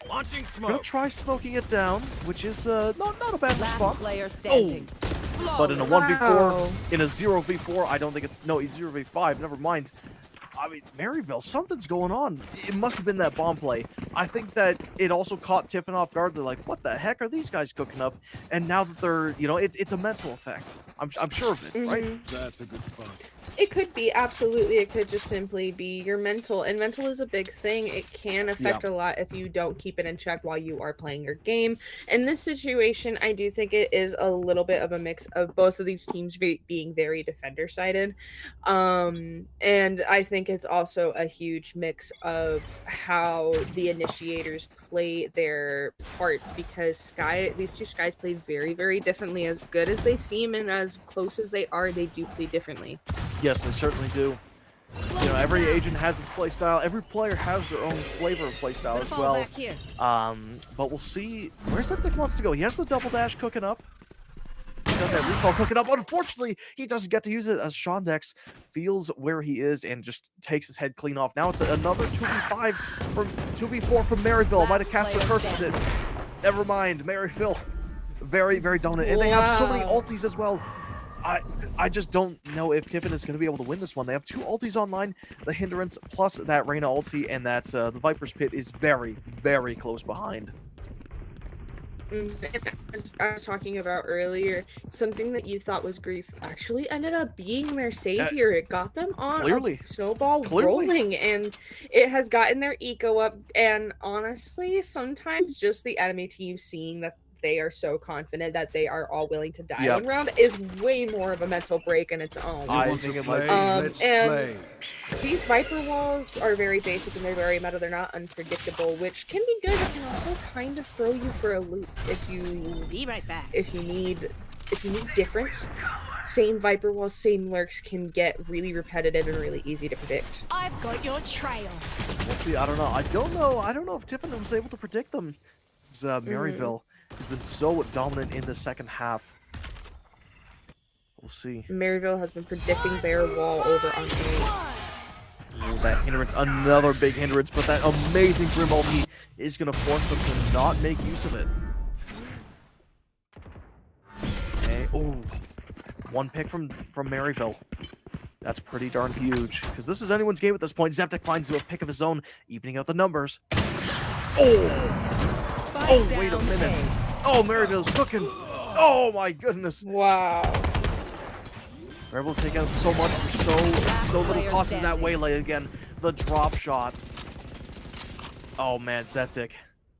Gonna smoke. try smoking it down, which is not a bad Last response. player standing. But in a Flawless. 1v4, in a 0v4, I don't think it's he's 0v5. Never mind. I mean, Maryville, something's going on. It must have been that bomb play. I think that it also caught Tiffin off guard. They're like, what the heck are these guys cooking up? And now that they're, you know, it's a mental effect. I'm sure of it, right? That's a good spot. It could be, absolutely. It could just simply be your mental, and mental is a big thing. It can affect a lot if you don't keep it in check while you are playing your game. In this situation, I do think it is a little bit of a mix of both of these teams being very defender-sided. And I think it's also a huge mix of how the initiators play their parts, because these two Skies play very, very differently. As good as they seem and as close as they are, they do play differently. Yes, they certainly do. You know, every agent has its playstyle. Every player has their own flavor of playstyle as well. But we'll see where Septic wants to go. He has the double dash cooking up. He's got that recall cooking up. Unfortunately, he doesn't get to use it as Shondex feels where he is and just takes his head clean off. Now it's another 2v5 from 2v4 from Maryville. Might have cast a curse in it. Never mind. Maryville, very, very dominant. And they have so many ultis as well. I just don't know if Tiffin is going to be able to win this one. They have 2 ultis online, the Hindrance plus that Reyna ulti, and that the Viper's Pit is very, very close behind. As I was talking about earlier, something that you thought was grief actually ended up being their savior. It got them on Clearly. a snowball Clearly. rolling, and it has gotten their eco up. And honestly, sometimes just the enemy team seeing that they are so confident that they are all willing to die one round is way more of a mental break in its own. I think it might be. And these Viper walls are very basic and they're very meta. They're not unpredictable, which can be good. It can also kind of throw you for a loop if you Be right back. if you need different. Same Viper walls, same lurks can get really repetitive and really easy to predict. I've got your trail. We'll see. I don't know. I don't know if Tiffin was able to predict them. It's Maryville has been so dominant in the second half. We'll see. Maryville has been predicting their wall over on A. Ooh, that hindrance, another big hindrance, but that amazing Grim ulti is going to force them to not make use of it. Okay. Oh, 1 pick from Maryville. That's pretty darn huge, because this is anyone's game at this point. Zeptic finds a pick of his own, evening out the numbers. Oh, wait a minute. Oh, Maryville's cooking. Oh, my goodness. Wow. We're able to take out so much for so little cost in that waylay again. The drop shot. Oh, man, Zeptic.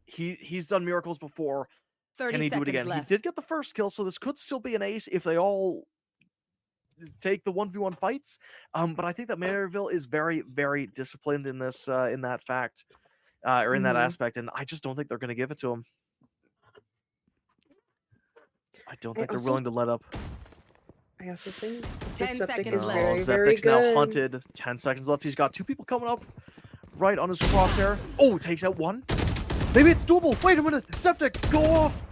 He's done miracles before. 30 Can he do it again? left. He did get the first kill, so this could still be an ace if they all take the 1v1 fights. But I think that Maryville is very, very disciplined in this, in that fact. Or in that aspect, and I just don't think they're going to give it to him. I don't think they're willing to let up. I also think 10 this Septic seconds is left. very, very Zeptic's now good. hunted. 10 seconds left. He's got 2 people coming up right on his crosshair. Oh, takes out 1. Maybe it's doable. Wait a minute. Septic, go off.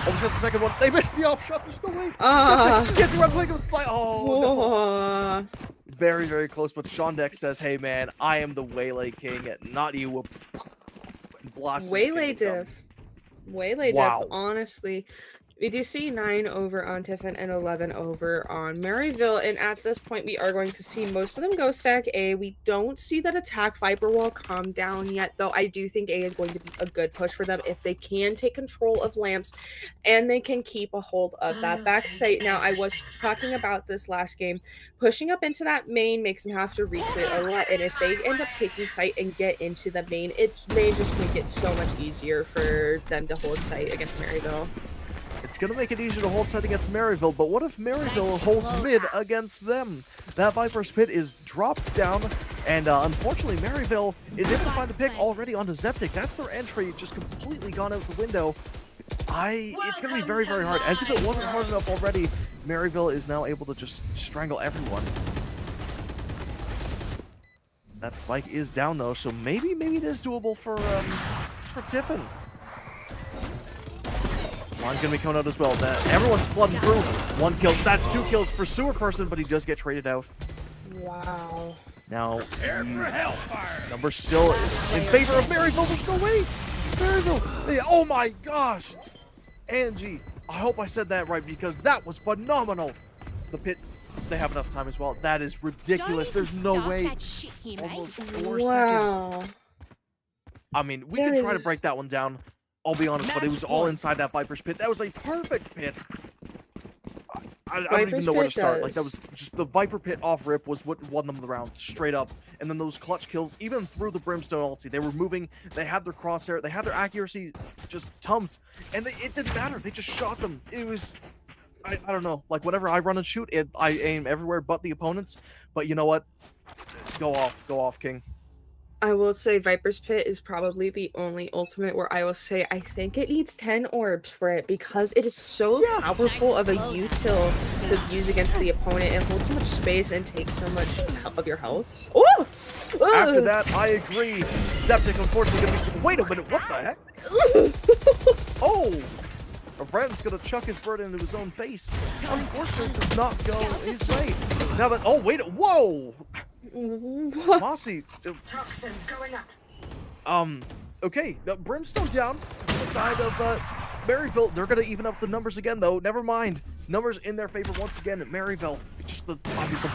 Almost gets the second one. They missed the off shot. There's no way. Septic gets around playing with fly. Oh, no. Very, very close, but Shondex says, hey, man, I am the Waylay King, not you. Waylay diff. Waylay Wow. diff, honestly. We do see 9 over on Tiffin and 11 over on Maryville, and at this point we are going to see most of them go stack A. We don't see that attack Viper wall calm down yet, though I do think A is going to be a good push for them if they can take control of lamps and they can keep a hold of that back site. Now, I was talking about this last game. Pushing up into that main makes them have to reclear a lot, and if they end up taking site and get into the main, it may just make it so much easier for them to hold site against Maryville. It's going to make it easier to hold site against Maryville, but what if Maryville holds mid against them? That Viper's Pit is dropped down, and unfortunately, Maryville is able to find a pick already onto Zeptic. That's their entry, just completely gone out the window. It's going to be very, very hard. As if it wasn't hard enough already, Maryville is now able to just strangle everyone. That spike is down, though, so maybe it is doable for Tiffin. One's gonna be coming out as well. Everyone's flooding through. 1 kill. That's 2 kills for Sewer Person, but he does get traded out. Wow. Now, numbers still in favor of Maryville. There's no way. Maryville. Oh my gosh. Angie, I hope I said that right because that was phenomenal. The pit, they have enough time as well. That is ridiculous. There's no way. Almost 4 seconds. I mean, we could try to break that one down. I'll be honest, but it was all inside that Viper's Pit. That was a perfect pit. I don't even know where to start. Like, that was just the Viper Pit off rip was what won them the round, straight up. And then those clutch kills, even through the Brimstone ulti, they were moving, they had their crosshair, they had their accuracy just tumped, and it didn't matter. They just shot them. It was, I don't know. Like, whenever I run and shoot, I aim everywhere but the opponents. But you know what? Go off, King. I will say Viper's Pit is probably the only ultimate where I will say I think it needs 10 orbs for it because it is so powerful of a util to use against the opponent and hold so much space and take so much of your health. Oh! After that, I agree. Septic, unfortunately, gonna be. Wait a minute, what the heck? Oh! A friend's gonna chuck his bird into his own face. Unfortunately, it does not go his way. Now that. Oh, wait. Whoa! Mossy. Toxins going up. Okay, the Brimstone down on the side of Maryville. They're gonna even up the numbers again, though. Never mind. numbers in their favor once again. Maryville, just the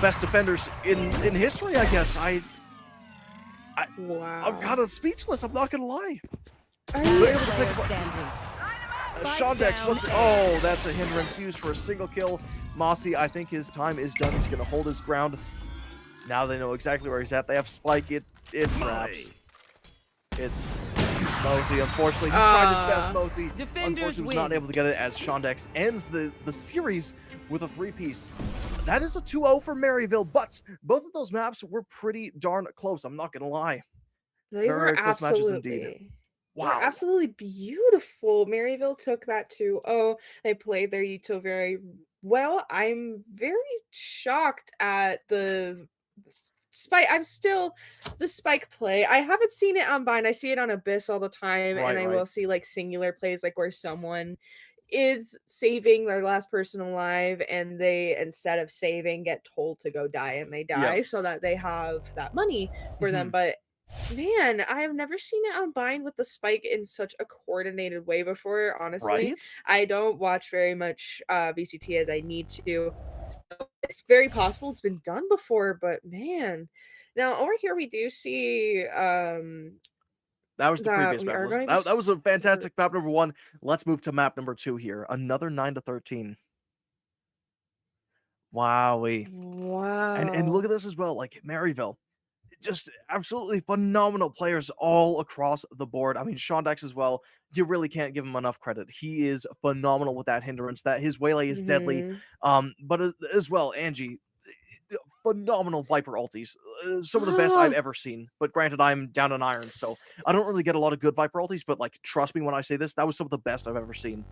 best defenders in history, I guess. Wow. I'm kind of speechless. I'm not gonna lie. Are Last you- player standing. Shondex, oh, that's a hindrance used for a single kill. Mossy, I think his time is done. He's gonna hold his ground. Now they know exactly where he's at. They have Spike. It's Raps. It's Mosey. Unfortunately, he tried his best. Mosey, unfortunately, was not able to get it as Shondex ends the series with a 3-piece. That is a 2-0 for Maryville, but both of those maps were pretty darn close. I'm not gonna lie. They Very were close matches absolutely. indeed. Wow. Wow. Absolutely beautiful. Maryville took that 2-0. They played their util very well. I'm very shocked at the Spike. The Spike play. I haven't seen it on Bind. I see it on Abyss all the time, and I will see like singular plays like where someone is saving their last person alive and they, instead of saving, get told to go die and they die so that they have that money for them. But man, I have never seen it on Bind with the Spike in such a coordinated way before, honestly. Right? I don't watch very much VCT as I need to. It's very possible it's been done before, but man. Now over here we do see That was the that previous we map. are Listen, going to that was a fantastic map number 1. Let's move to map number 2 here. Another 9-13. Wowee. Wow. And look at this as well. Like Maryville, just absolutely phenomenal players all across the board. I mean, Shondex as well. You really can't give him enough credit. He is phenomenal with that hindrance. That his waylay is deadly. But as well, Angie, phenomenal Viper ultis. Some of the best I've ever seen. But granted, I'm down on iron, so I don't really get a lot of good Viper ultis. But like, trust me when I say this, that was some of the best I've ever seen.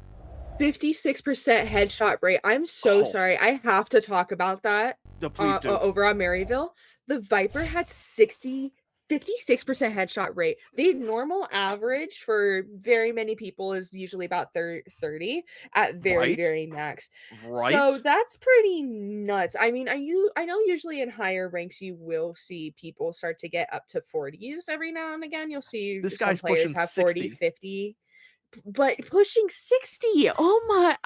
56% headshot rate. I'm so sorry. I have to talk about that. Please do. Over on Maryville, the Viper had 56% headshot rate. The normal average for very many people is usually about 30 at very max. So that's pretty nuts. I mean, I know usually in higher ranks you will see people start to get up to 40s every now and again. You'll see This some guy's players pushing have 60. 40, 50. But pushing 60. Oh my,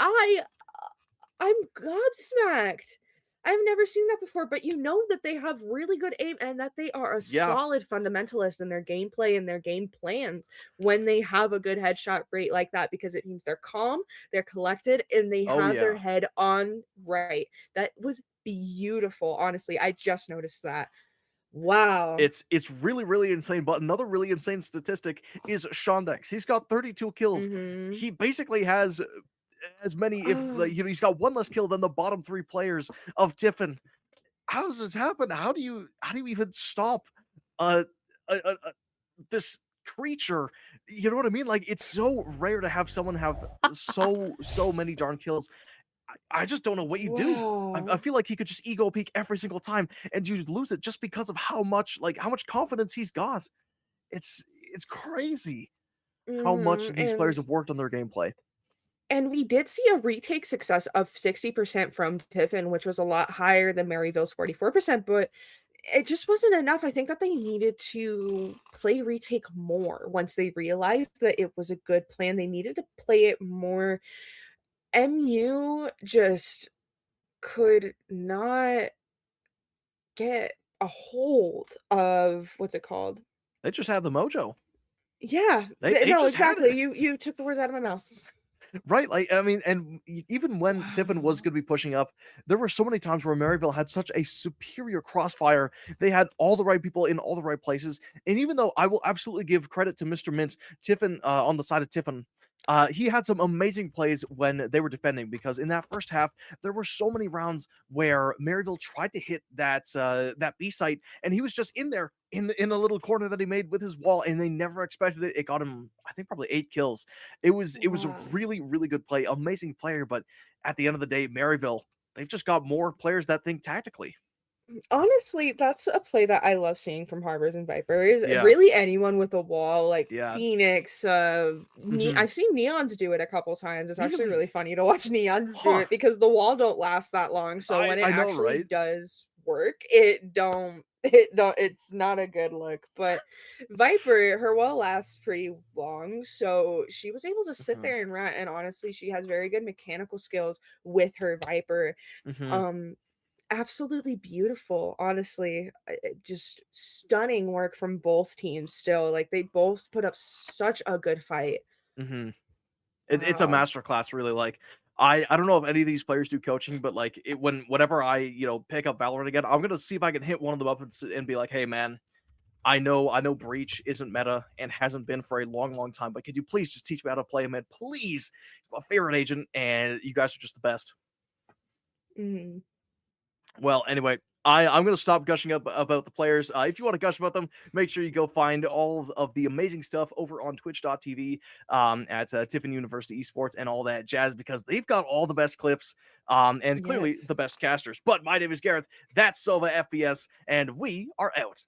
I'm gobsmacked. I've never seen that before, but you know that they have really good aim and that they are a solid fundamentalist in their gameplay and their game plans when they have a good headshot rate like that, because it means they're calm, they're collected, and they have their head on right. That was beautiful. Honestly, I just noticed that. Wow. It's really insane. But another really insane statistic is Shondex. He's got 32 kills. He basically has as many, if like, you know, he's got one less kill than the bottom 3 players of Tiffin. How does this happen? How do you even stop this creature? You know what I mean? Like, it's so rare to have someone have so many darn kills. I just don't know what you do. I feel like he could just ego peak every single time and you'd lose it just because of how much confidence he's got. It's crazy how much these players have worked on their gameplay. And we did see a retake success of 60% from Tiffin, which was a lot higher than Maryville's 44%, but it just wasn't enough. I think that they needed to play retake more once they realized that it was a good plan. They needed to play it more. MU just could not get a hold of, what's it called? They just had the mojo. Yeah. They no, just had exactly. it. You took the words out of my mouth. Right, like, I mean, and even when Tiffin was going to be pushing up, there were so many times where Maryville had such a superior crossfire. They had all the right people in all the right places. And even though I will absolutely give credit to Mr. Mintz, Tiffin, on the side of Tiffin, he had some amazing plays when they were defending, because in that first half, there were so many rounds where Maryville tried to hit that B site, and he was just in there in a little corner that he made with his wall, and they never expected it. It got him, I think, probably 8 kills. It was a really good play, amazing player. But at the end of the day, Maryville, they've just got more players that think tactically. Honestly, that's a play that I love seeing from Harbors and Vipers. Really, anyone with a wall, like Phoenix. I've seen Neons do it a couple times. It's actually really funny to watch Neons do it, because the wall don't last that long. So when it actually does work. It's not a good look. But Viper, her wall lasts pretty long, so she was able to sit there and rant, and honestly, she has very good mechanical skills with her Viper. Um, absolutely beautiful, honestly. Just stunning work from both teams still. Like, they both put up such a good fight. It's a Wow. masterclass, really. Like, I don't know if any of these players do coaching, but like whenever I pick up Valorant again, I'm gonna see if I can hit one of them up and be like, hey man, I know Breach isn't meta and hasn't been for a long, long time, but could you please just teach me how to play him, man? Please, my favorite agent, and you guys are just the best. Mhm. Well, anyway, I'm going to stop gushing up about the players. If you want to gush about them, make sure you go find all of the amazing stuff over on twitch.tv at Tiffin University Esports and all that jazz, because they've got all the best clips and clearly Yes. the best casters. But my name is Gareth. That's Silva FPS, and we are out.